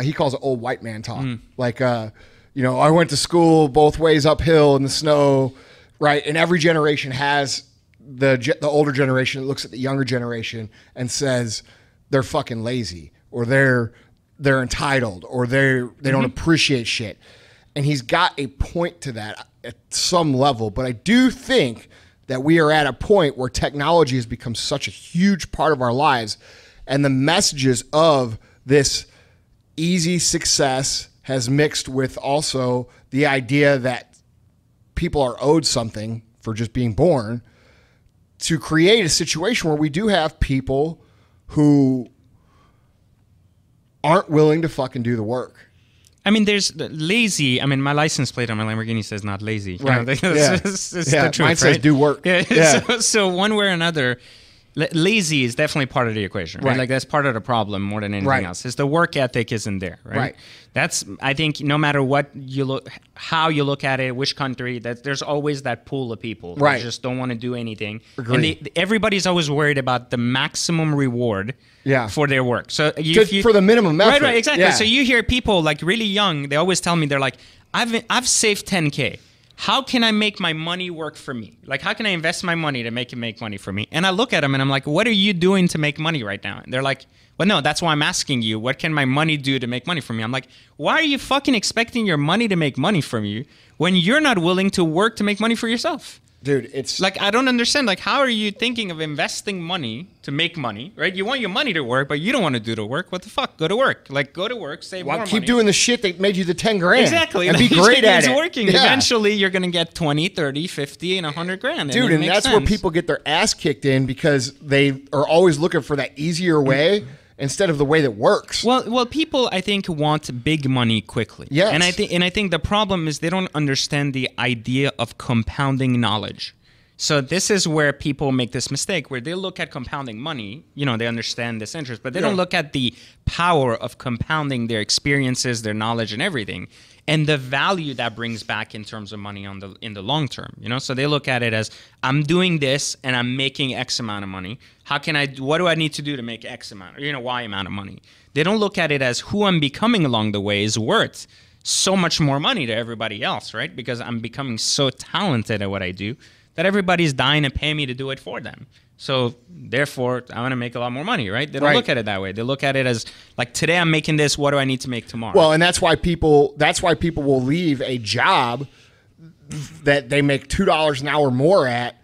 he calls it old white man talk. Like, you know, I went to school both ways uphill in the snow, right? And every generation has the older generation that looks at the younger generation and says they're fucking lazy or they're entitled or they don't appreciate shit. And he's got a point to that at some level. But I do think that we are at a point where technology has become such a huge part of our lives, and the messages of this easy success has mixed with also the idea that people are owed something for just being born, to create a situation where we do have people who aren't willing to fucking do the work. I mean, there's lazy. I mean, my license plate on my Lamborghini says not lazy. Right. You know, it's the truth, mine says do work. Yeah. So one way or another, lazy is definitely part of the equation, right? Like that's part of the problem more than anything else. Is the work ethic isn't there, right? That's, I think, no matter what you look, how you look at it, which country, that there's always that pool of people who just don't want to do anything. And everybody's always worried about the maximum reward for their work. So for the minimum effort. Right, exactly. Yeah. So you hear people like really young, they always tell me, they're like, I've saved 10K. How can I make my money work for me? Like, how can I invest my money to make it make money for me? And I look at them and I'm like, what are you doing to make money right now? And they're like, well, no, that's why I'm asking you. What can my money do to make money for me? I'm like, why are you fucking expecting your money to make money from you when you're not willing to work to make money for yourself? Dude, it's like, I don't understand. Like, how are you thinking of investing money to make money, right? You want your money to work, but you don't want to do the work. What the fuck? Go to work. Like, go to work, save more money. Keep doing the shit that made you the 10 grand. Exactly. And be great at it. It's working. Yeah. Eventually, you're going to get 20, 30, 50, and 100 grand. Dude, and that's where people get their ass kicked in because they are always looking for that easier way instead of the way that works. Well, people, I think, want big money quickly. Yes. And I think the problem is they don't understand the idea of compounding knowledge. So this is where people make this mistake, where they look at compounding money, you know, they understand this interest, but they don't look at the power of compounding their experiences, their knowledge, and everything, and the value that brings back in terms of money in the long term, you know? So they look at it as, I'm doing this and I'm making X amount of money. What do I need to do to make X amount, or, you know, Y amount of money? They don't look at it as who I'm becoming along the way is worth so much more money to everybody else, right? Because I'm becoming so talented at what I do that everybody's dying to pay me to do it for them. So therefore, I want to make a lot more money, right? They don't look at it that way. They look at it as like, today I'm making this. What do I need to make tomorrow? Well, and that's why people will leave a job that they make $2 an hour more at,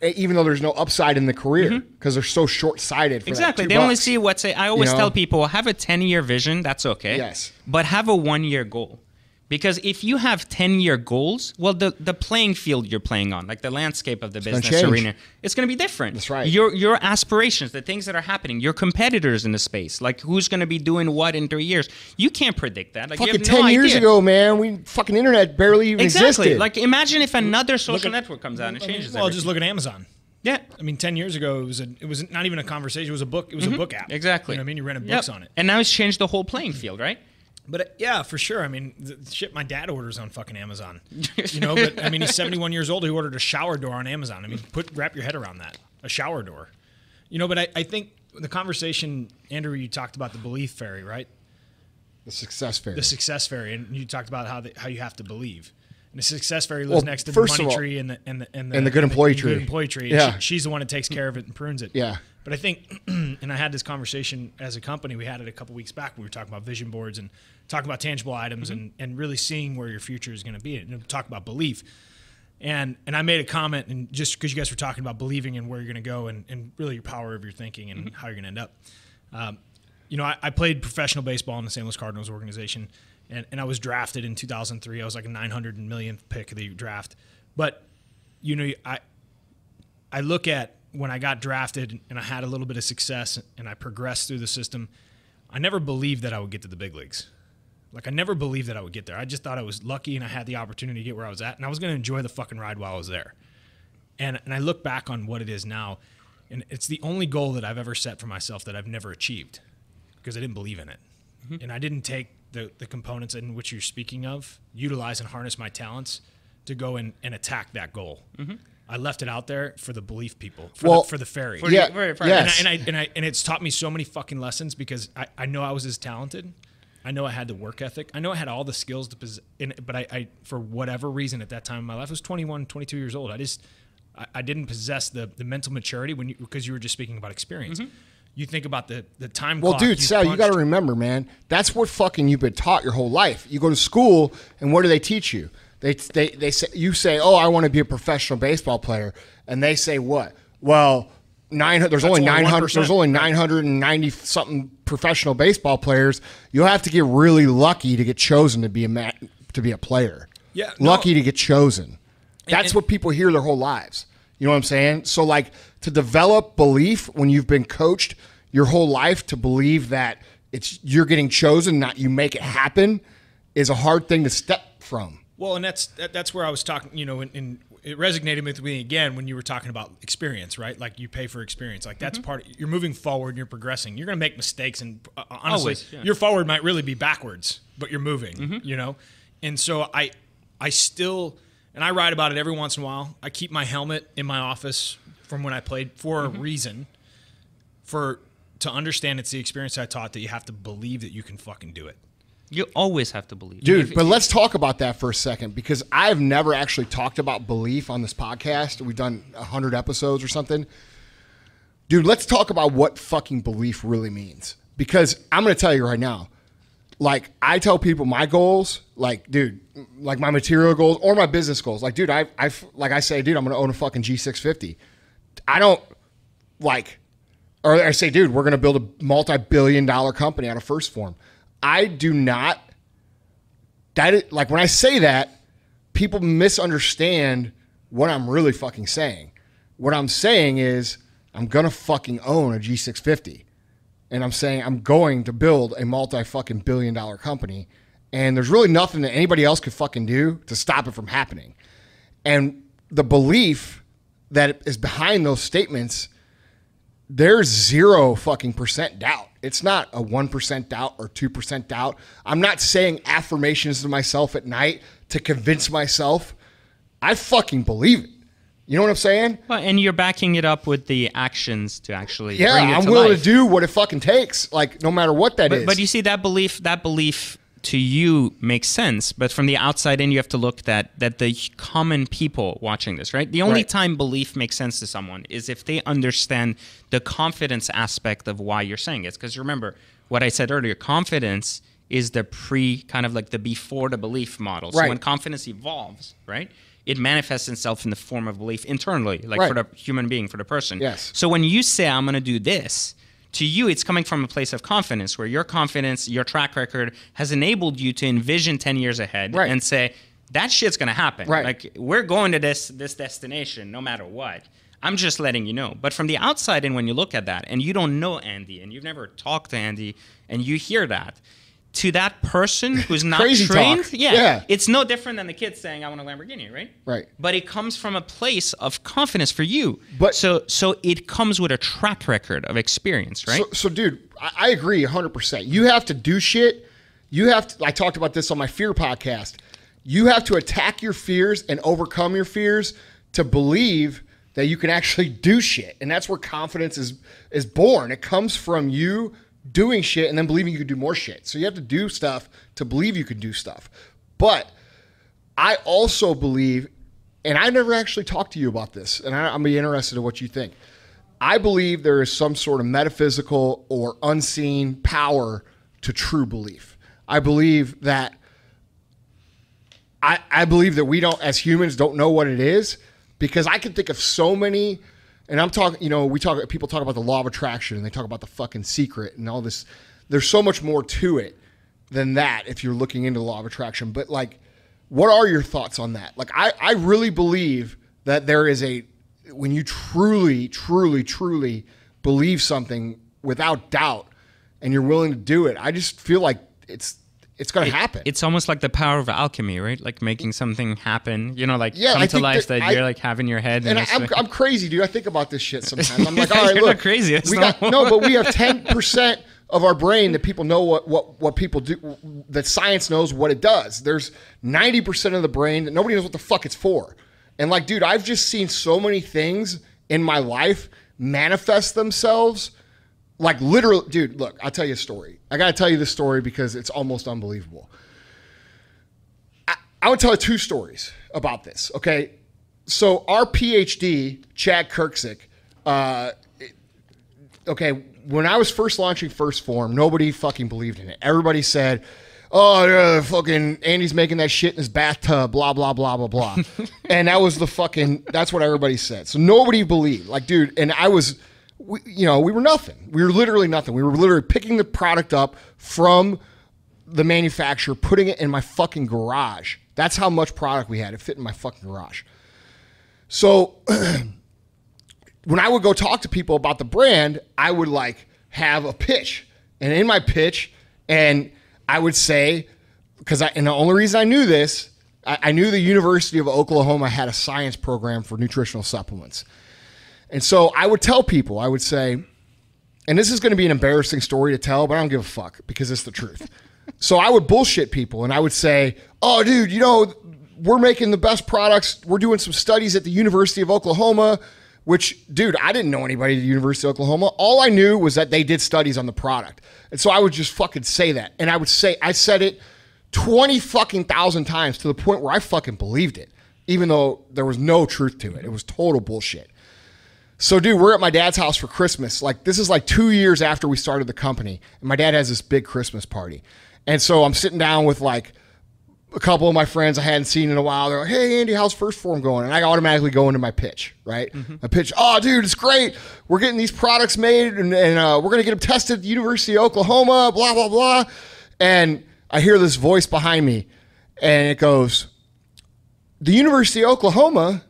even though there's no upside in the career, because they're so short-sighted. For exactly. That they only see what's. I always tell people, have a 10-year vision. That's okay. Yes. But have a 1-year goal. Because if you have 10-year goals, well, the playing field you're playing on, like the landscape of the business arena, it's going to be different. That's right. Your aspirations, the things that are happening, your competitors in the space, like who's going to be doing what in 3 years, you can't predict that. Like, fucking you have 10 years ago, man, fucking internet barely even existed. Like, imagine if another social network comes out and changes everything. Well, just look at Amazon. Yeah. I mean, 10 years ago, it was not even a conversation. It was a book. It was a book app. Exactly. You know what I mean? You rented books on it. And now it's changed the whole playing field, right? But yeah, for sure. I mean, the shit my dad orders on fucking Amazon. You know, but I mean, he's 71 years old. He ordered a shower door on Amazon. I mean, wrap your head around that. A shower door. You know, but I think the conversation, Andrew, you talked about the belief fairy, right? The success fairy. The success fairy, and you talked about how you have to believe. And the success fairy lives next to the money tree and the good employee tree. Good employee tree. Yeah. She's the one that takes care of it and prunes it. Yeah. But I think, and I had this conversation as a company, we had it a couple weeks back. We were talking about vision boards and talking about tangible items and really seeing where your future is going to be. And talk about belief. And I made a comment, and just because you guys were talking about believing and where you're going to go and really your power of your thinking and how you're going to end up. You know, I played professional baseball in the St. Louis Cardinals organization, and I was drafted in 2003. I was like a 900 millionth pick of the draft. But, you know, I look at when I got drafted and I had a little bit of success and I progressed through the system, I never believed that I would get to the big leagues. Like I never believed that I would get there. I just thought I was lucky and I had the opportunity to get where I was at, and I was going to enjoy the fucking ride while I was there. And I look back on what it is now, and it's the only goal that I've ever set for myself that I've never achieved because I didn't believe in it. Mm-hmm. And I didn't take the components in which you're speaking of, utilize and harness my talents to go and attack that goal. Mm-hmm. I left it out there for the belief people, for the fairy. Yes. And it's taught me so many fucking lessons because I know I was as talented. I know I had the work ethic. I know I had all the skills to possess, but I for whatever reason at that time in my life, I was 21, 22 years old. I didn't possess the mental maturity because you were just speaking about experience. Mm-hmm. You think about the time clock. Well, dude, Sal, you got to remember, man, that's what fucking you've been taught your whole life. You go to school, and what do they teach you? They say, you say, oh, I want to be a professional baseball player, and they say what? Well, there's only 990 something professional baseball players. You'll have to get really lucky to get chosen to be a player. Yeah, lucky to get chosen. That's what people hear their whole lives. You know what I'm saying? So, like, to develop belief when you've been coached your whole life to believe that you're getting chosen, not you make it happen, is a hard thing to step from. Well, and that's where I was talking, and it resonated with me again when you were talking about experience, right? Like you pay for experience. Like that's you're moving forward and you're progressing. You're going to make mistakes, and honestly, always, yeah. Your forward might really be backwards, but you're moving, And so I still, and I write about it every once in a while. I keep my helmet in my office from when I played for a reason, to understand it's the experience I taught that you have to believe that you can fucking do it. You always have to believe. Dude, but let's talk about that for a second because I've never actually talked about belief on this podcast. We've done 100 episodes or something. Dude, let's talk about what fucking belief really means. Because I'm going to tell you right now, like I tell people my goals, like, dude, like my material goals or my business goals. Like, dude, I say, dude, I'm going to own a fucking G650. I don't like, or I say, dude, we're going to build a multi-billion-dollar company out of First Form. I do not, like when I say that, people misunderstand what I'm really fucking saying. What I'm saying is I'm going to fucking own a G650. And I'm saying I'm going to build a multi-fucking billion-dollar company. And there's really nothing that anybody else could fucking do to stop it from happening. And the belief that is behind those statements, there's 0 fucking percent doubt. It's not a 1% doubt or 2% doubt. I'm not saying affirmations to myself at night to convince myself. I fucking believe it. You know what I'm saying? Well, and you're backing it up with the actions to actually bring it to life. Yeah, I'm willing to do what it fucking takes, like no matter what that is. But you see, that belief to you makes sense, but from the outside in, you have to look at the common people watching this, right? The only time belief makes sense to someone is if they understand the confidence aspect of why you're saying it. Because remember what I said earlier, confidence is the kind of like the before the belief model. So when confidence evolves, right, it manifests itself in the form of belief internally, like for the human being, for the person. Yes. So when you say, I'm going to do this, to you, it's coming from a place of confidence where your confidence, your track record has enabled you to envision 10 years ahead and say, that shit's going to happen. Right. Like, we're going to this destination no matter what. I'm just letting you know. But from the outside in, when you look at that and you don't know Andy and you've never talked to Andy and you hear that, to that person who's not trained, it's no different than the kid saying, I want a Lamborghini, right? Right. But it comes from a place of confidence for you. But so it comes with a track record of experience, right? So dude, I agree 100%. You have to do shit. You have to, I talked about this on my fear podcast. You have to attack your fears and overcome your fears to believe that you can actually do shit. And that's where confidence is born. It comes from you doing shit and then believing you could do more shit. So you have to do stuff to believe you can do stuff. But I also believe, and I never actually talked to you about this, and I'm be interested in what you think. I believe there is some sort of metaphysical or unseen power to true belief. I believe that we don't, as humans, don't know what it is, because I can think of so many. And I'm talking, people talk about the law of attraction and they talk about the fucking secret and all this. There's so much more to it than that if you're looking into the law of attraction. But like, what are your thoughts on that? Like, I really believe that there is when you truly, truly, truly believe something without doubt and you're willing to do it, I just feel like it's going to happen. It's almost like the power of alchemy, right? Like making something happen, like Yeah, come to life that you're like have in your head. And I'm crazy, dude. I think about this shit sometimes. I'm like, all right, you're look. not crazy. But we have 10% of our brain that people know what people do, that science knows what it does. There's 90% of the brain that nobody knows what the fuck it's for. And like, dude, I've just seen so many things in my life manifest themselves. Like literally, dude, look, I'll tell you a story. I got to tell you this story because it's almost unbelievable. I would tell you 2 stories about this, okay? So our PhD, Chad Kirksick, okay, when I was first launching First Form, nobody fucking believed in it. Everybody said, oh, yeah, fucking Andy's making that shit in his bathtub, blah, blah, blah, blah, blah. And that was that's what everybody said. So nobody believed. Like, dude, and we were nothing. We were literally nothing. We were literally picking the product up from the manufacturer, putting it in my fucking garage. That's how much product we had. It fit in my fucking garage. So when I would go talk to people about the brand, I would like have a pitch. And in my pitch, and I would say, and the only reason I knew this, I knew the University of Oklahoma had a science program for nutritional supplements. And so I would tell people, I would say, and this is going to be an embarrassing story to tell, but I don't give a fuck because it's the truth. So I would bullshit people and I would say, oh, dude, we're making the best products. We're doing some studies at the University of Oklahoma, which, dude, I didn't know anybody at the University of Oklahoma. All I knew was that they did studies on the product. And so I would just fucking say that. And I said it 20 fucking thousand times to the point where I fucking believed it, even though there was no truth to it. It was total bullshit. So, dude, we're at my dad's house for Christmas. Like, this is like 2 years after we started the company. And my dad has this big Christmas party. And so I'm sitting down with like a couple of my friends I hadn't seen in a while. They're like, hey, Andy, how's First Form going? And I automatically go into my pitch, right? Mm-hmm. My pitch, oh, dude, it's great. We're getting these products made and we're going to get them tested at the University of Oklahoma, blah, blah, blah. And I hear this voice behind me and it goes, the University of Oklahoma?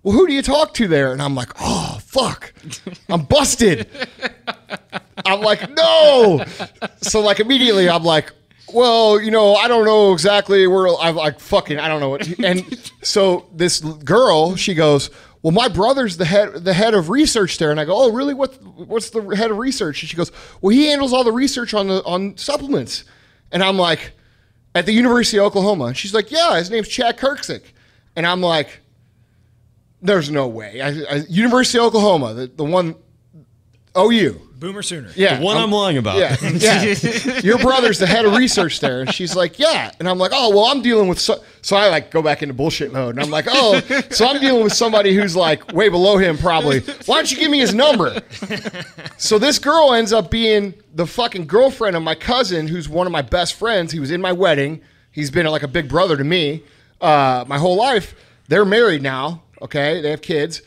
Well, who do you talk to there? And I'm like, oh, fuck. I'm busted. I'm like, no. So like immediately I'm like, well, I don't know exactly where. I'm like, fucking, I don't know what. And so this girl, she goes, well, my brother's the head of research there. And I go, oh, really? What's the head of research? And she goes, well, he handles all the research on supplements. And I'm like, at the University of Oklahoma. And she's like, yeah, his name's Chad Kirksick. And I'm like, there's no way. University of Oklahoma, the one, OU. Boomer Sooner. Yeah. The one I'm lying about. Yeah. Your brother's the head of research there. And she's like, yeah. And I'm like, oh, well, I'm dealing with, so I like go back into bullshit mode. And I'm like, oh, so I'm dealing with somebody who's like way below him probably. Why don't you give me his number? So this girl ends up being the fucking girlfriend of my cousin, who's one of my best friends. He was in my wedding. He's been like a big brother to me my whole life. They're married now. Okay. They have kids.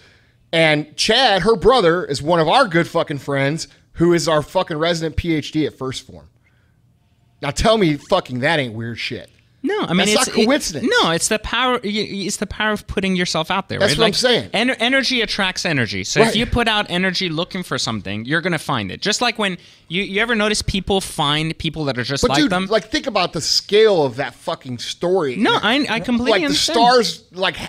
And Chad, her brother, is one of our good fucking friends who is our fucking resident PhD at First Form. Now tell me fucking that ain't weird shit. No, I mean, it's not coincidence. It's the power. It's the power of putting yourself out there. That's right? what I'm saying. Energy attracts energy. So if you put out energy looking for something, you're gonna find it. Just like when you ever notice people find people that are just like dude, them. Like think about the scale of that fucking story. No, I completely understand. Like the stars,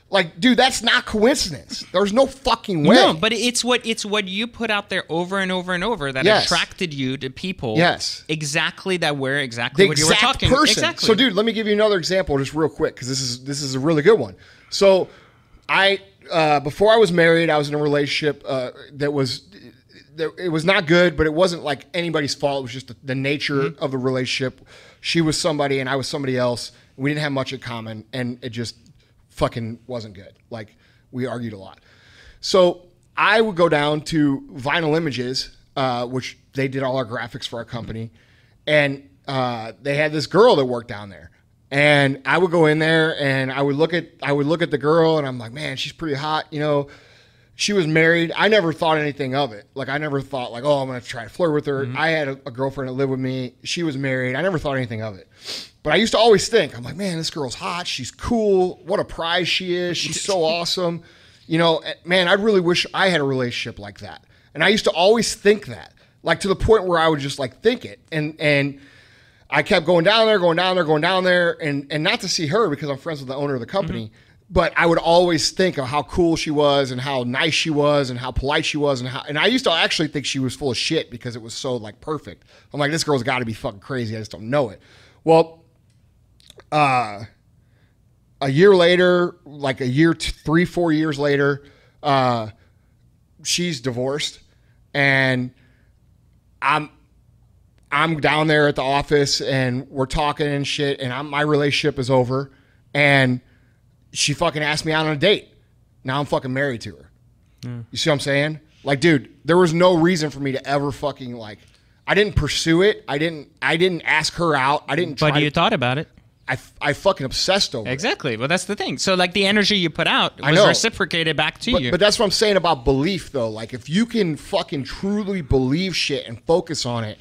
like, dude, that's not coincidence. There's no fucking way. No, but it's what you put out there over and over and over that attracted you to people. Yes. Exactly that were the what you were talking. Person. Exactly. So, dude, let me give you another example just real quick because this is a really good one. So, before I was married, I was in a relationship it was not good, but it wasn't like anybody's fault. It was just the nature of the relationship. She was somebody and I was somebody else. We didn't have much in common, and it just fucking wasn't good. Like, we argued a lot. So I would go down to Vinyl Images, which they did all our graphics for our company, and they had this girl that worked down there. And I would go in there and I would look at the girl and I'm like, man, she's pretty hot, She was married. I never thought anything of it. Like, I never thought like, oh, I'm going to try to flirt with her. Mm-hmm. I had a girlfriend that lived with me. She was married. I never thought anything of it. But I used to always think, I'm like, man, this girl's hot. She's cool. What a prize she is. She's so awesome. Man, I really wish I had a relationship like that. And I used to always think that, like to the point where I would just like think it. And I kept going down there, and not to see her because I'm friends with the owner of the company, but I would always think of how cool she was and how nice she was and how polite she was and I used to actually think she was full of shit because it was so like perfect. I'm like, this girl's got to be fucking crazy. I just don't know it. Well, a year later, like 3-4 years later, she's divorced, and I'm down there at the office and we're talking and shit, and my relationship is over, and she fucking asked me out on a date. Now I'm fucking married to her. You see what I'm saying? Like, dude, there was no reason for me to ever fucking like, I didn't pursue it. I didn't ask her out. I didn't try. But you thought about it. I fucking obsessed over it. Exactly. Well, that's the thing. So like the energy you put out was reciprocated back to you. But that's what I'm saying about belief though. Like if you can fucking truly believe shit and focus on it,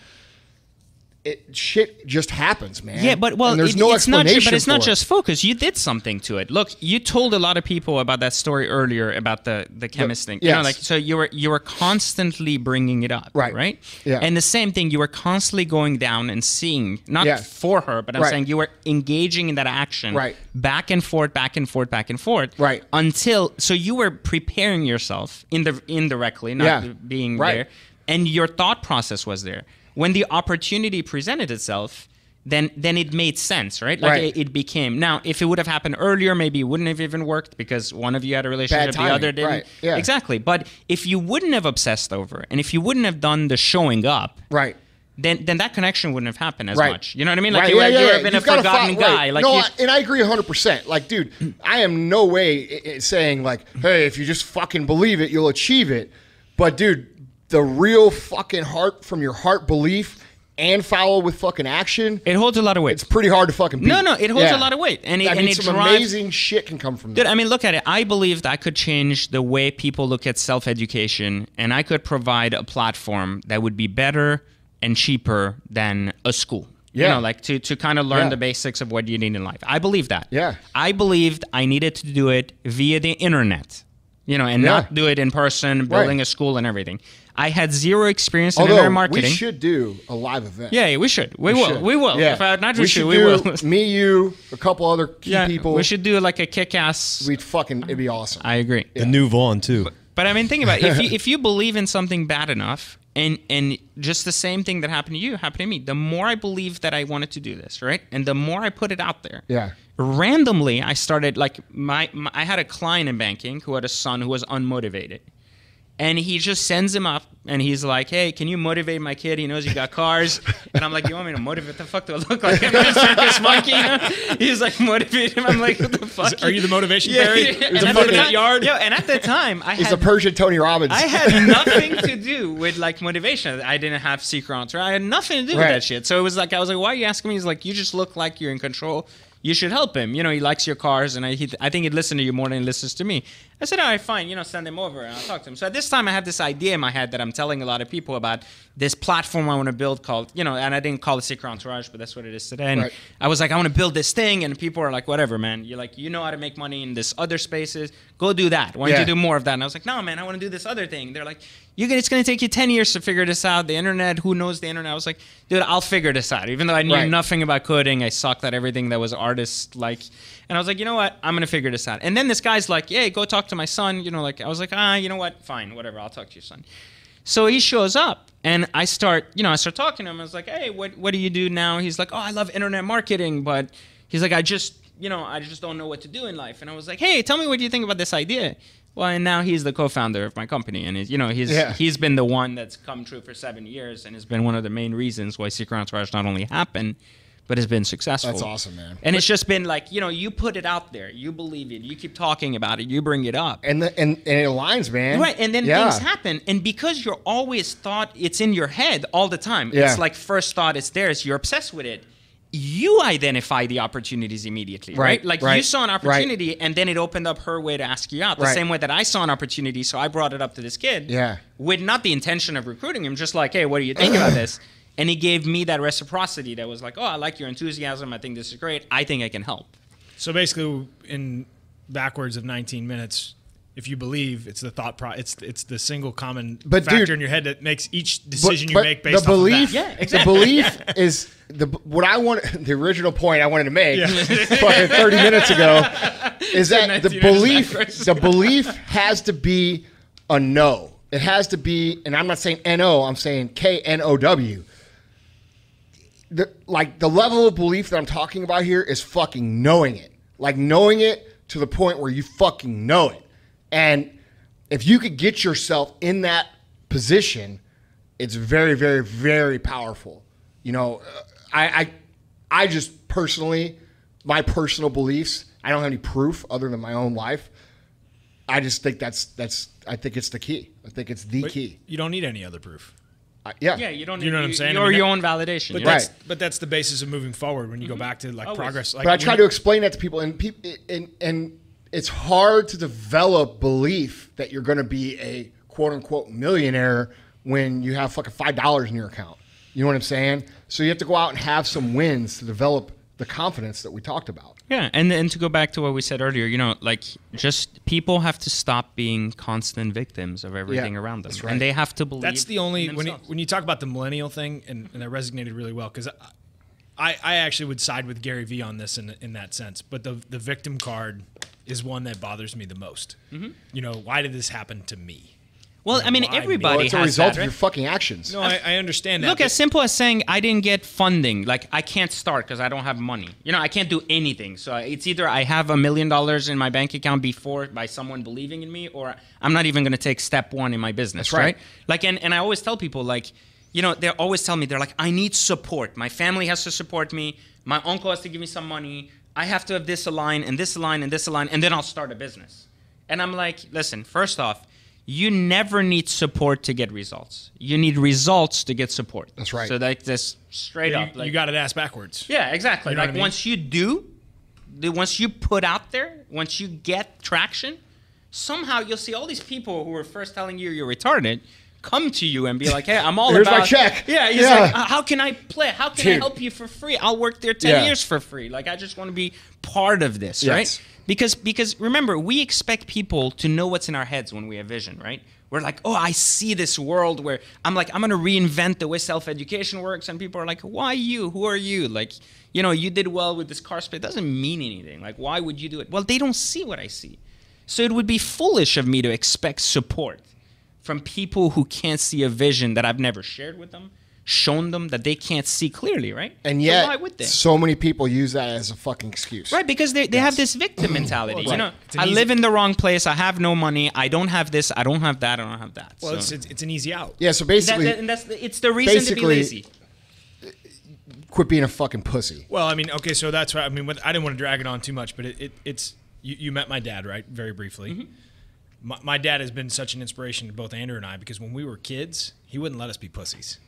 shit just happens, man. Yeah, but and there's no explanation but it's not for it. just focus. You did something to it. Look, you told a lot of people about that story earlier about the chemist thing. You know, like so you were constantly bringing it up, right? Yeah. And the same thing, you were constantly going down and seeing, not for her, but I'm saying you were engaging in that action, back and forth, right? Until so you were preparing yourself indirectly, not being there, and your thought process was there. When the opportunity presented itself, then it made sense, right? Like it became. Now, if it would have happened earlier, maybe it wouldn't have even worked because one of you had a relationship, the other didn't. Right. Yeah. Exactly. But if you wouldn't have obsessed over it, and if you wouldn't have done the showing up, then that connection wouldn't have happened as much. You know what I mean? Like you would have been a forgotten guy. Like and I agree 100%. Like, dude, I am no way saying like, hey, if you just fucking believe it, you'll achieve it. But, dude, the real fucking heart from your heart belief and follow with fucking action. It holds a lot of weight. It's pretty hard to fucking beat. No, it holds a lot of weight. And some amazing shit can come from that. Dude, I mean, look at it. I believed I could change the way people look at self-education, and I could provide a platform that would be better and cheaper than a school. You know, like to kind of learn the basics of what you need in life. I believe that. Yeah. I believed I needed to do it via the internet, you know, and not do it in person, building a school and everything. I had zero experience in internet marketing. We should do a live event. Yeah, we should. We will. Yeah. If not, we will. will. Me, you, a couple other key people. We should do like a kick-ass. It'd be awesome. I agree. The new Vaughn too. But I mean, think about it. If you believe in something bad enough, and just the same thing that happened to you happened to me. The more I believed that I wanted to do this, right, and the more I put it out there. Yeah. Randomly, I started like I had a client in banking who had a son who was unmotivated. And he just sends him up, and he's like, hey, can you motivate my kid? He knows you got cars. And I'm like, you want me to motivate? What the fuck do I look like? I'm a circus monkey. You know? He's like, motivate him. I'm like, what the fuck? Are you the motivation fairy? And at the time, he's a Persian Tony Robbins. I had nothing to do with like motivation. I didn't have Secret Entourage. I had nothing to do with that shit. So it was like, I was like, why are you asking me? He's like, you just look like you're in control. You should help him. You know, he likes your cars, and I think he'd listen to you more than he listens to me. I said, all right, fine. You know, send him over, and I'll talk to him. So at this time, I had this idea in my head that I'm telling a lot of people about this platform I want to build called, you know, and I didn't call it Secret Entourage, but that's what it is today. And I was like, I want to build this thing, and people are like, whatever, man. You're like, you know how to make money in this other spaces. Go do that. Why don't you do more of that? And I was like, no, man, I want to do this other thing. They're like, it's going to take you 10 years to figure this out. The internet, who knows the internet? I was like, dude, I'll figure this out. Even though I knew nothing about coding, I sucked at everything that was artist-like. And I was like, you know what? I'm going to figure this out. And then this guy's like, hey, go talk to my son. You know, like, I was like, you know what? Fine, whatever. I'll talk to your son. So he shows up, and I start talking to him. I was like, hey, what do you do now? He's like, oh, I love internet marketing, but he's like, I just don't know what to do in life. And I was like, hey, tell me what you think about this idea. Well, and now he's the co-founder of my company, and he's been the one that's come true for 7 years, and has been one of the main reasons why Secret Entourage not only happened, but has been successful. That's awesome, man. And it's just been like, you know, you put it out there, you believe it, you keep talking about it, you bring it up, and it aligns, man. Right, and then things happen, and because you're always thought it's in your head all the time. It's like first thought, it's theirs. You're obsessed with it. You identify the opportunities immediately, right? Like you saw an opportunity, and then it opened up her way to ask you out. The same way that I saw an opportunity, so I brought it up to this kid. Yeah. With not the intention of recruiting him, just like, hey, what do you think about this? And he gave me that reciprocity that was like, oh, I like your enthusiasm. I think this is great. I think I can help. So basically, in backwards of 19 minutes, if you believe, it's the thought it's the single common But factor dude, in your head that makes each decision you but make based the belief, off of that. Yeah, exactly. The belief is what I want. The original point I wanted to make, fucking 30 minutes ago, is that the belief has to be a no. It has to be, and I'm not saying N-O, I'm saying K-N-O-W. The level of belief that I'm talking about here is fucking knowing it. Like knowing it to the point where you fucking know it. And if you could get yourself in that position, it's very, very, very powerful. You know, I just personally, my personal beliefs, I don't have any proof other than my own life. I just think I think it's the key. I think it's the key. You don't need any other proof. Yeah, you don't. You know what I'm saying? Your own validation. But but that's the basis of moving forward when you go back to progress. Like, but I try to explain that to people, and it's hard to develop belief that you're going to be a quote unquote millionaire when you have fucking $5 in your account. You know what I'm saying? So you have to go out and have some wins to develop the confidence that we talked about. Yeah, and to go back to what we said earlier, you know, like just people have to stop being constant victims of everything around them, and they have to believe. That's the only when you talk about the millennial thing, and that resonated really well because I actually would side with Gary Vee on this in that sense. But the victim card is one that bothers me the most. Mm-hmm. You know, why did this happen to me? Well, I mean, everybody it's a has result that, of your fucking actions. No, I understand that. Look, as simple as saying I didn't get funding. Like, I can't start because I don't have money. You know, I can't do anything. So it's either I have $1 million in my bank account by someone believing in me, or I'm not even going to take step one in my business, That's right? Like, and I always tell people, like, you know, they always tell me, they're like, I need support. My family has to support me. My uncle has to give me some money. I have to have this line and this line and this line, and then I'll start a business. And I'm like, listen, first off, you never need support to get results. You need results to get support. That's right. So like this straight up. You got it ass backwards. Yeah, exactly. You know like what I mean? Once you put out there, once you get traction, somehow you'll see all these people who were first telling you you're retarded come to you and be like, hey, I'm all Here's about... my check. Yeah, he's like, how can I play? How can I help you for free? I'll work there 10 years for free. Like, I just want to be part of this, right? Because remember, we expect people to know what's in our heads when we have vision, right? We're like, oh, I see this world where I'm going to reinvent the way self-education works. And people are like, why you? Who are you? Like, you know, you did well with this car split. It doesn't mean anything. Like, why would you do it? Well, they don't see what I see. So it would be foolish of me to expect support from people who can't see a vision that I've never shared with them, shown them that they can't see clearly, right? And yet, so why would they? So many people use that as a fucking excuse. Right, because they have this victim mentality. Well, you know, I live in the wrong place. I have no money. I don't have this. I don't have that. I don't have that. Well, so. it's an easy out. Yeah, so basically... it's the reason to be lazy. Quit being a fucking pussy. Well, I mean, okay, so that's right. I mean, I didn't want to drag it on too much, but it's you met my dad, right? Very briefly. Mm-hmm. My dad has been such an inspiration to both Andrew and I because when we were kids, he wouldn't let us be pussies.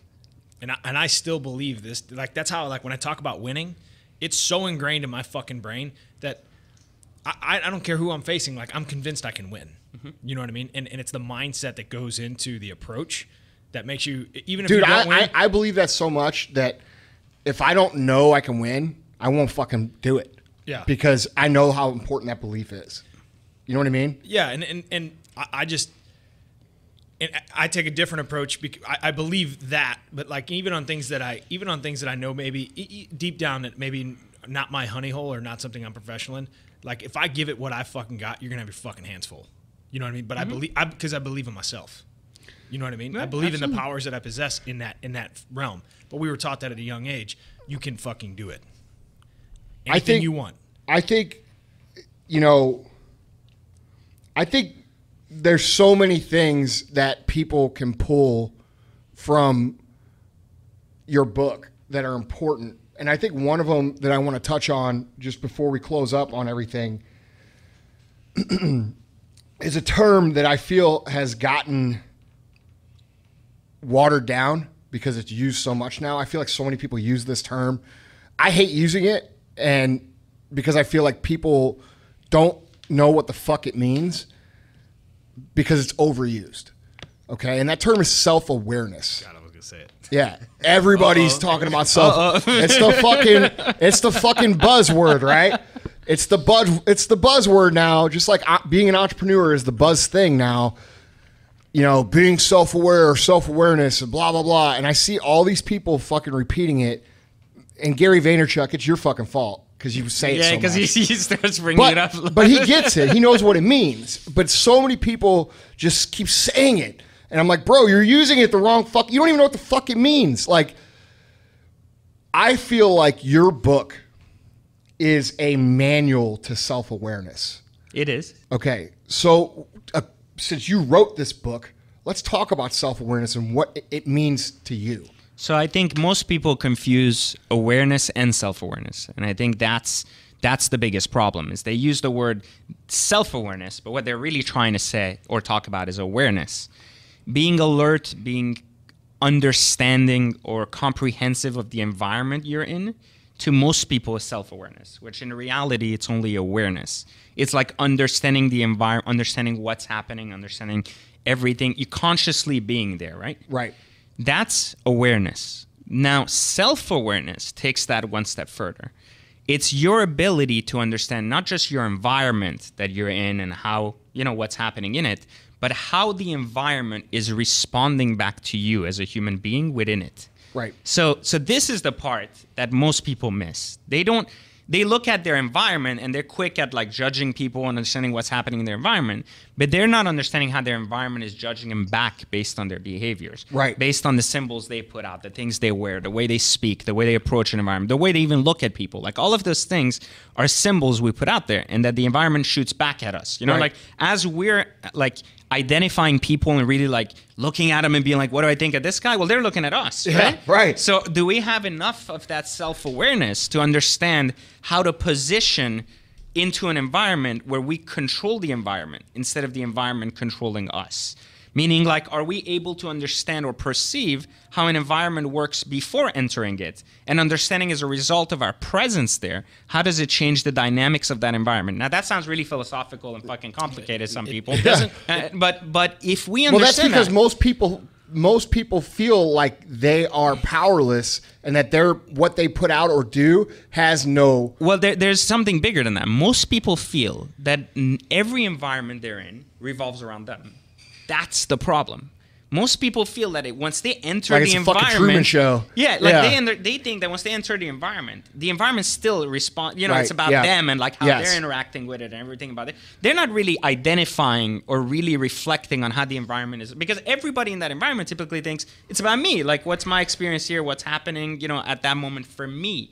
And I still believe this. Like, that's how, like, when I talk about winning, it's so ingrained in my fucking brain that I don't care who I'm facing. Like, I'm convinced I can win. Mm-hmm. You know what I mean? And it's the mindset that goes into the approach that makes you, even if you don't win. I believe that so much that if I don't know I can win, I won't fucking do it. Yeah. Because I know how important that belief is. You know what I mean? Yeah, and I just... And I take a different approach because I believe that, but like even on things that I know maybe deep down that maybe not my honey hole or not something I'm professional in. Like if I give it what I fucking got, you're gonna have your fucking hands full. You know what I mean? But because I believe in myself. You know what I mean? Yeah, I believe in the powers that I possess in that realm. But we were taught that at a young age. You can fucking do it. Anything you want. I think, you know. I think. There's so many things that people can pull from your book that are important. And I think one of them that I want to touch on just before we close up on everything is a term that I feel has gotten watered down because it's used so much now. I feel like so many people use this term. I hate using it, and because I feel like people don't know what the fuck it means. Because it's overused, okay? And that term is self-awareness. God, I was gonna say it. Yeah, everybody's talking about self. It's the fucking buzzword, right? It's the buzzword now. Just like being an entrepreneur is the buzz thing now. You know, being self-aware or self-awareness and blah, blah, blah. And I see all these people fucking repeating it. And Gary Vaynerchuk, it's your fucking fault because you say it so much. Yeah, because he starts bringing it up. But he gets it. He knows what it means. But so many people just keep saying it. And I'm like, bro, you're using it the wrong fuck. You don't even know what the fuck it means. Like, I feel like your book is a manual to self-awareness. It is. Okay. So since you wrote this book, let's talk about self-awareness and what it means to you. So I think most people confuse awareness and self-awareness. And I think that's the biggest problem is they use the word self-awareness, but what they're really trying to say or talk about is awareness. Being alert, being understanding or comprehensive of the environment you're in, to most people is self-awareness, which in reality, it's only awareness. It's like understanding the environment, understanding what's happening, understanding everything, you consciously being there, right? Right. That's awareness. Now, self-awareness takes that one step further. It's your ability to understand not just your environment that you're in and how, you know, what's happening in it, but how the environment is responding back to you as a human being within it. Right. So this is the part that most people miss. They look at their environment and they're quick at like judging people and understanding what's happening in their environment, but they're not understanding how their environment is judging them back based on their behaviors. Right. Based on the symbols they put out, the things they wear, the way they speak, the way they approach an environment, the way they even look at people. Like all of those things are symbols we put out there and that the environment shoots back at us. You know, like as we're like identifying people and really like looking at them and being like, what do I think of this guy? Well, they're looking at us, right? Yeah, right. So do we have enough of that self-awareness to understand how to position into an environment where we control the environment instead of the environment controlling us? Meaning, like, are we able to understand or perceive how an environment works before entering it? And understanding as a result of our presence there, how does it change the dynamics of that environment? Now, that sounds really philosophical and fucking complicated to some people. It doesn't. But if we understand well, that's because most people feel like they are powerless and that what they put out or do has no... Well, there's something bigger than that. Most people feel that every environment they're in revolves around them. That's the problem. Most people feel that once they enter like the it's a fucking environment, Truman Show. Yeah, like they think that once they enter the environment still responds. You know, it's about them and like how they're interacting with it and everything about it. They're not really identifying or really reflecting on how the environment is, because everybody in that environment typically thinks it's about me. Like, what's my experience here? What's happening? You know, at that moment for me.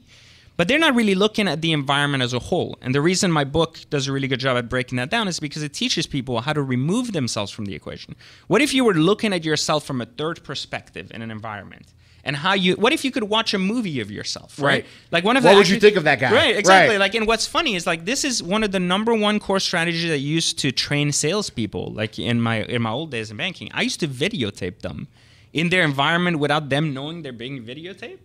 But they're not really looking at the environment as a whole. And the reason my book does a really good job at breaking that down is because it teaches people how to remove themselves from the equation. What if you were looking at yourself from a third perspective in an environment? And what if you could watch a movie of yourself, right? Like what would you think of that guy? Right, exactly. Right. Like, and what's funny is like this is one of the #1 core strategies I used to train salespeople. Like in my old days in banking, I used to videotape them in their environment without them knowing they're being videotaped.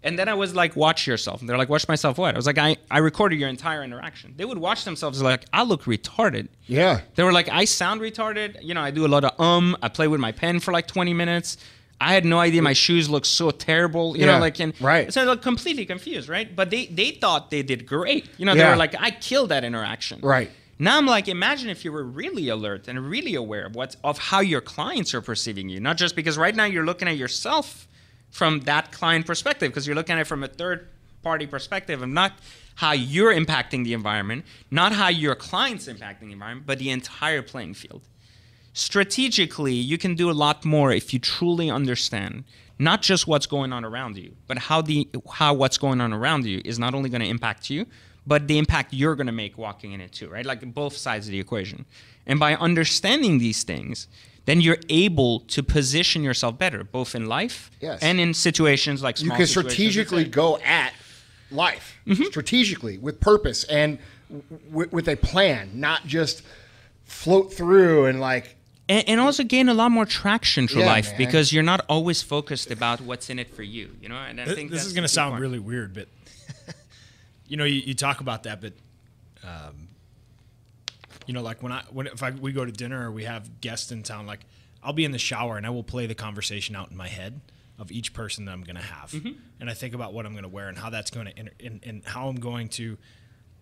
And then I was like, watch yourself. And they're like, watch myself what? I was like, I recorded your entire interaction. They would watch themselves like, I look retarded. Yeah. They were like, I sound retarded. You know, I do a lot of I play with my pen for like 20 minutes. I had no idea my shoes looked so terrible. You know, like, and right. So they're completely confused, right? But they thought they did great. You know, they were like, I killed that interaction. Right. Now I'm like, imagine if you were really alert and really aware of how your clients are perceiving you. Not just because right now you're looking at yourself from that client perspective, because you're looking at it from a third-party perspective of not how you're impacting the environment, not how your client's impacting the environment, but the entire playing field. Strategically, you can do a lot more if you truly understand not just what's going on around you, but how what's going on around you is not only going to impact you, but the impact you're going to make walking in it too, right? Like both sides of the equation. And by understanding these things, then you're able to position yourself better, both in life and in situations like small situations. You can strategically go at life, strategically, with purpose and with a plan, not just float through and like... And also gain a lot more traction through life, because you're not always focused about what's in it for you, you know? And I think this is going to sound really weird, but you know, you talk about that, but you know, like we go to dinner or we have guests in town, like I'll be in the shower and I will play the conversation out in my head of each person that I'm going to have, and I think about what I'm going to wear and how that's going to and how I'm going to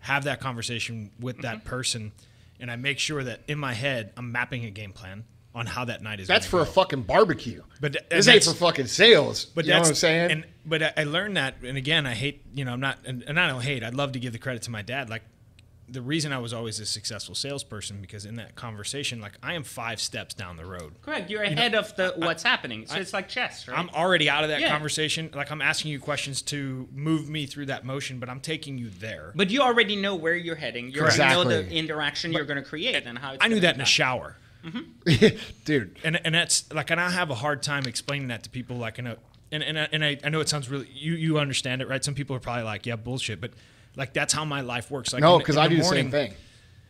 have that conversation with that person, and I make sure that in my head I'm mapping a game plan on how that night is. That's for a fucking barbecue. But this ain't for fucking sales. But you know what I'm saying? But I learned that, and again, I hate, I'm not, and I don't hate. I'd love to give the credit to my dad. Like, the reason I was always a successful salesperson, because in that conversation, like, I am 5 steps down the road. Correct. You're ahead of what's happening. So it's like chess, right? I'm already out of that conversation. Like, I'm asking you questions to move me through that motion, but I'm taking you there. But you already know where you're heading. You already know the interaction you're going to create and how it's I knew that in the shower. Dude. And that's like, and I have a hard time explaining that to people. Like, and I know it sounds really, you understand it, right? Some people are probably like, yeah, bullshit. But like, that's how my life works. Like, no, because I do the same thing.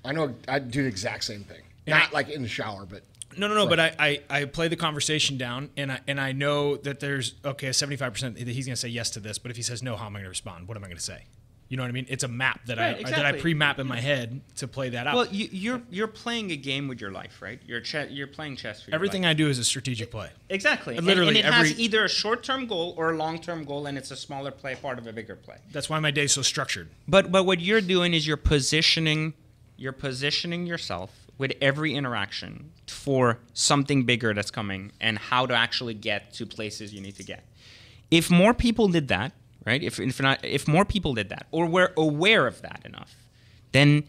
I know I do the exact same thing. Not like in the shower, but no. But I play the conversation down, and I know that there's a 75% that he's gonna say yes to this. But if he says no, how am I gonna respond? What am I gonna say? You know what I mean? It's a map that I pre-map in my head to play that out. Well, you're playing a game with your life, right? You're playing chess for your Everything life. I do is a strategic play. Exactly. Literally, and it has either a short-term goal or a long-term goal, and it's a smaller play, part of a bigger play. That's why my day's so structured. But what you're doing is you're positioning yourself with every interaction for something bigger that's coming and how to actually get to places you need to get. If more people did that, right? If more people did that, or were aware of that enough, then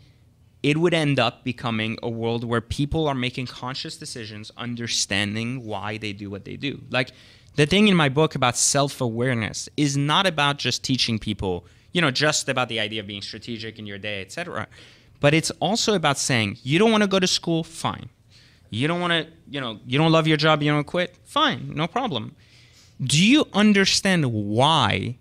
it would end up becoming a world where people are making conscious decisions, understanding why they do what they do. Like, the thing in my book about self-awareness is not about just teaching people, just about the idea of being strategic in your day, etc. But it's also about saying, you don't want to go to school? Fine. You don't want to, you don't love your job, you don't quit? Fine, no problem. Do you understand why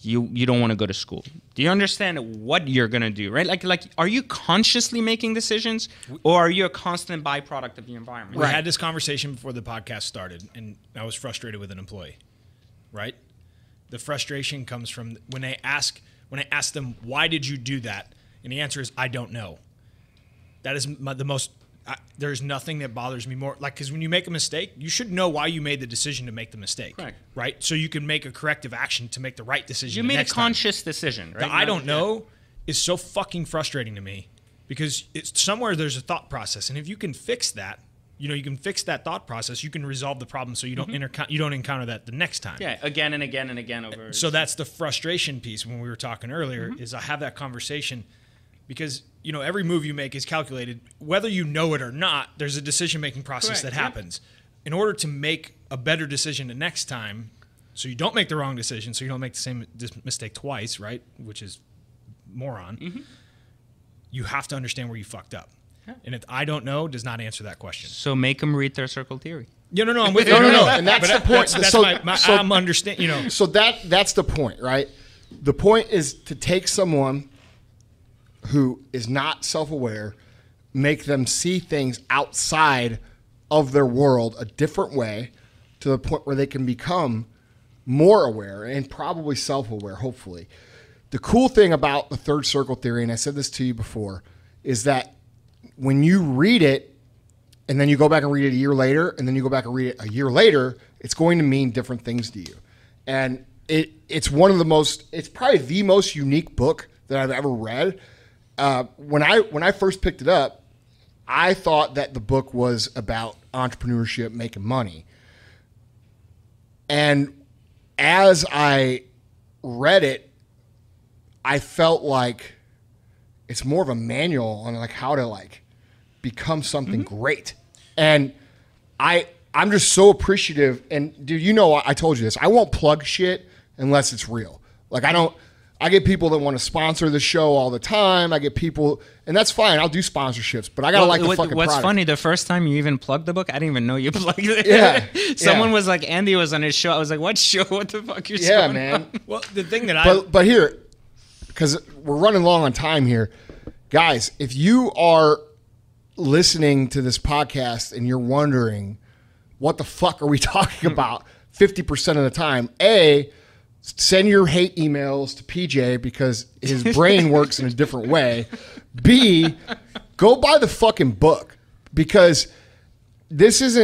you don't want to go to school? Do you understand what you're going to do, right? Like, are you consciously making decisions, or are you a constant byproduct of the environment? We had this conversation before the podcast started, and I was frustrated with an employee, right? The frustration comes from when I ask them, why did you do that? And the answer is, I don't know. That is the most... there's nothing that bothers me more, like, because when you make a mistake, you should know why you made the decision to make the mistake. Correct. Right? So you can make a corrective action to make the right decision. You made a conscious decision, right? The I don't know is so fucking frustrating to me, because it's somewhere there's a thought process, and if you can fix that, you can fix that thought process, you can resolve the problem, so you don't you don't encounter that the next time. Yeah, again and again and again over. So that's the frustration piece when we were talking earlier. Is I have that conversation. Because, every move you make is calculated. Whether you know it or not, there's a decision-making process that happens. In order to make a better decision the next time, so you don't make the wrong decision, so you don't make the same mistake twice, right? Which is moron. You have to understand where you fucked up. Yeah. And if I don't know, does not answer that question. So make them read their circle theory. Yeah, no, I'm with you. No. And that's the point. I'm understanding, So that's the point, right? The point is to take someone who is not self-aware, make them see things outside of their world a different way, to the point where they can become more aware and probably self-aware, hopefully. The cool thing about the third circle theory, and I said this to you before, is that when you read it and then you go back and read it a year later, and then you go back and read it a year later, it's going to mean different things to you. And it's probably the most unique book that I've ever read. When I first picked it up, I thought that the book was about entrepreneurship, making money. And as I read it, I felt like it's more of a manual on like how to like become something great. And I'm just so appreciative. And dude, I told you this. I won't plug shit unless it's real. Like I get people that want to sponsor the show all the time. I get people, and that's fine. I'll do sponsorships, but I gotta like the fucking What's product. funny, the first time you even plugged the book, I didn't even know you plugged it. Yeah. Someone was like, Andy was on his show. I was like, what show? What the fuck you're saying? Yeah, man. Well, the thing that But here, because we're running long on time here, guys, if you are listening to this podcast and you're wondering what the fuck are we talking about 50% of the time, send your hate emails to PJ because his brain works in a different way. B, go buy the fucking book, because this is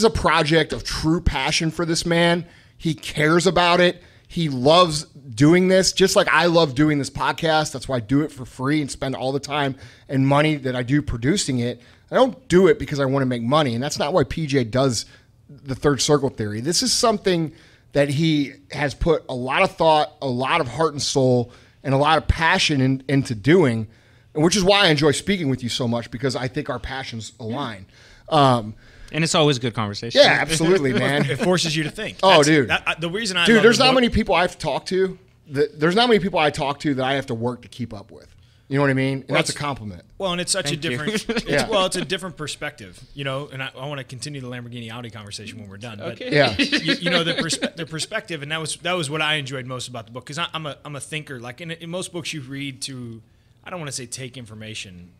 a project of true passion for this man. He cares about it. he loves doing this, just like I love doing this podcast. That's why I do it for free and spend all the time and money that I do producing it. I don't do it because I want to make money, and that's not why PJ does the third circle theory. This is something that he has put a lot of thought, a lot of heart and soul, and a lot of passion into doing, which is why I enjoy speaking with you so much, because I think our passions align. And it's always a good conversation. Yeah, absolutely, man. It forces you to think. Oh, dude. The reason Dude, there's not many people I've talked to. There's not many people I talk to that I have to work to keep up with. You know what I mean? And that's a compliment. Well, and it's such a different. Yeah. Well, it's a different perspective, you know. And I want to continue the Lamborghini Audi conversation when we're done. But Okay. Yeah. you know, the perspective, and that was what I enjoyed most about the book, because I'm a thinker. Like in most books you read to, I don't want to say take information.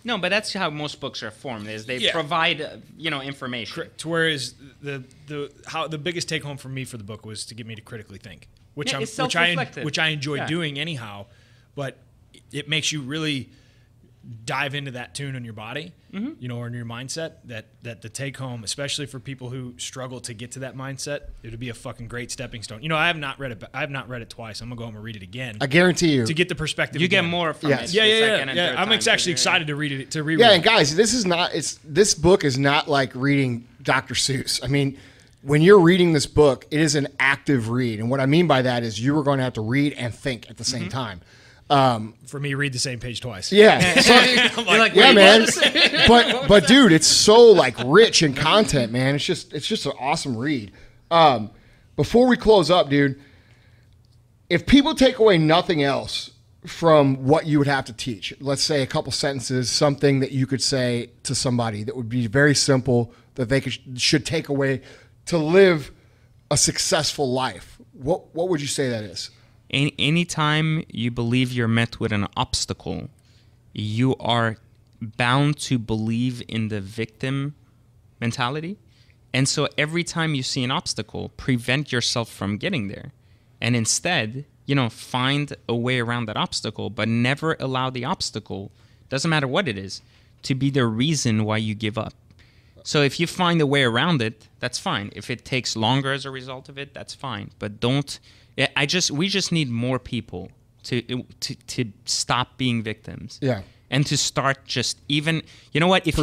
No, but that's how most books are formed. Is they provide information. Correct. Whereas the biggest take home for me for the book was to get me to critically think, which I enjoy doing anyhow, but it makes you really dive into that tune in your body, you know, or in your mindset. That the take home, especially for people who struggle to get to that mindset, it would be a fucking great stepping stone. You know, I have not read it twice. I'm gonna go home and read it again. I guarantee you to get the perspective. You again. get more from it. Yeah. I'm actually excited to read it. To reread. Yeah, and guys, this book is not like reading Dr. Seuss. I mean, when you're reading this book, it is an active read, and what I mean by that is you are going to have to read and think at the same time. For me, read the same page twice. Yeah, so, yeah, man. But dude, it's so like rich in content, man. It's just an awesome read. Before we close up, dude, if people take away nothing else from what you would have to teach, let's say a couple sentences, something that you could say to somebody that would be very simple that they should take away to live a successful life, what would you say that is? Anytime you believe you're met with an obstacle, you are bound to believe in the victim mentality. And so every time you see an obstacle, prevent yourself from getting there. And instead, find a way around that obstacle, but never allow the obstacle, doesn't matter what it is, to be the reason why you give up. So if you find a way around it, that's fine. If it takes longer as a result of it, that's fine. But don't... we just need more people to stop being victims. Yeah. And to start just even, you know what? If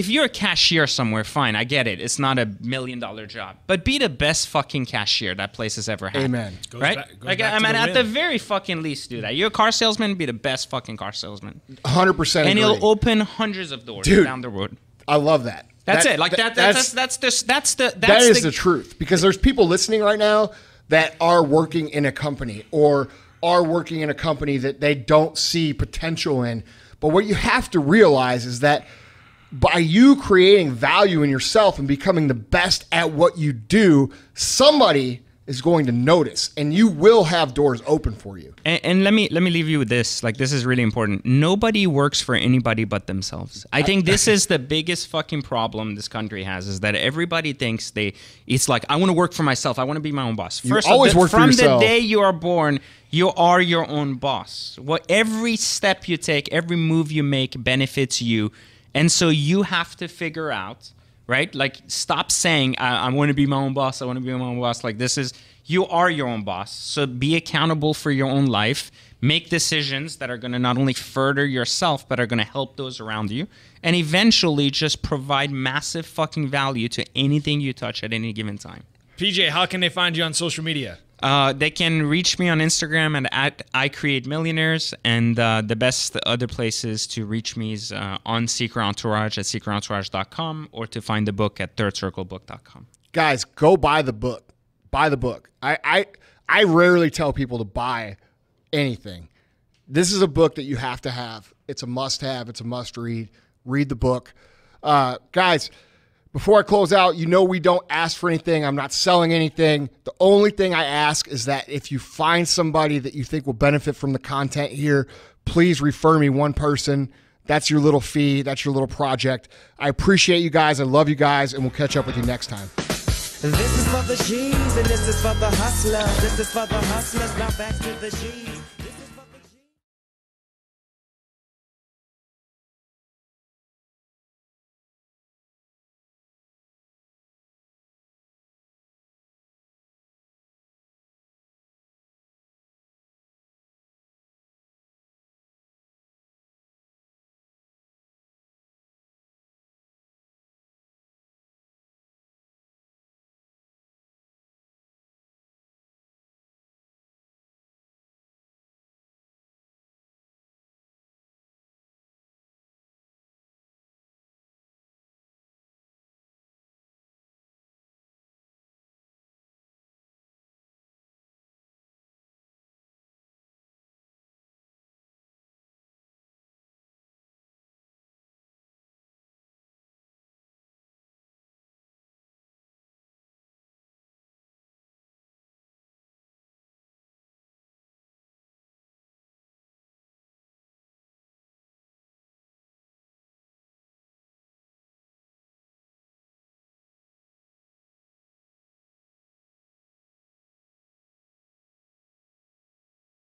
you're a cashier somewhere, fine, I get it. It's not $1 million job, but be the best fucking cashier that place has ever had. Amen. Right? At the very fucking least, do that. You're a car salesman, be the best fucking car salesman. 100% and agree. You'll open hundreds of doors down the road. I love that. That's it. Like that's the truth, because there's people listening right now that are working in a company or are working in a company that they don't see potential in. But what you have to realize is that by you creating value in yourself and becoming the best at what you do, somebody is going to notice, and you will have doors open for you. And let me leave you with this. Like, this is really important. Nobody works for anybody but themselves. I think this is the biggest fucking problem this country has, is that everybody thinks it's like, I want to work for myself. I want to be my own boss. First, from the day you are born, you are your own boss. Every step you take, every move you make benefits you. And so you have to figure out, right? Like, stop saying, I want to be my own boss. I want to be my own boss. Like, you are your own boss. So be accountable for your own life. Make decisions that are going to not only further yourself, but are going to help those around you. And eventually just provide massive fucking value to anything you touch at any given time. PJ, how can they find you on social media? They can reach me on Instagram at @ICreateMillionaires, and the best other places to reach me is on Secret Entourage at secretentourage.com, or to find the book at thirdcirclebook.com. Guys, go buy the book. Buy the book. I rarely tell people to buy anything. This is a book that you have to have. It's a must-have. It's a must-read. Read the book. Guys, before I close out, we don't ask for anything. I'm not selling anything. The only thing I ask is that if you find somebody that you think will benefit from the content here, please refer me one person. That's your little fee. That's your little project. I appreciate you guys. I love you guys, and we'll catch up with you next time. This is for the G's, and this is for the hustlers. This is for the hustlers. Now back to the G's.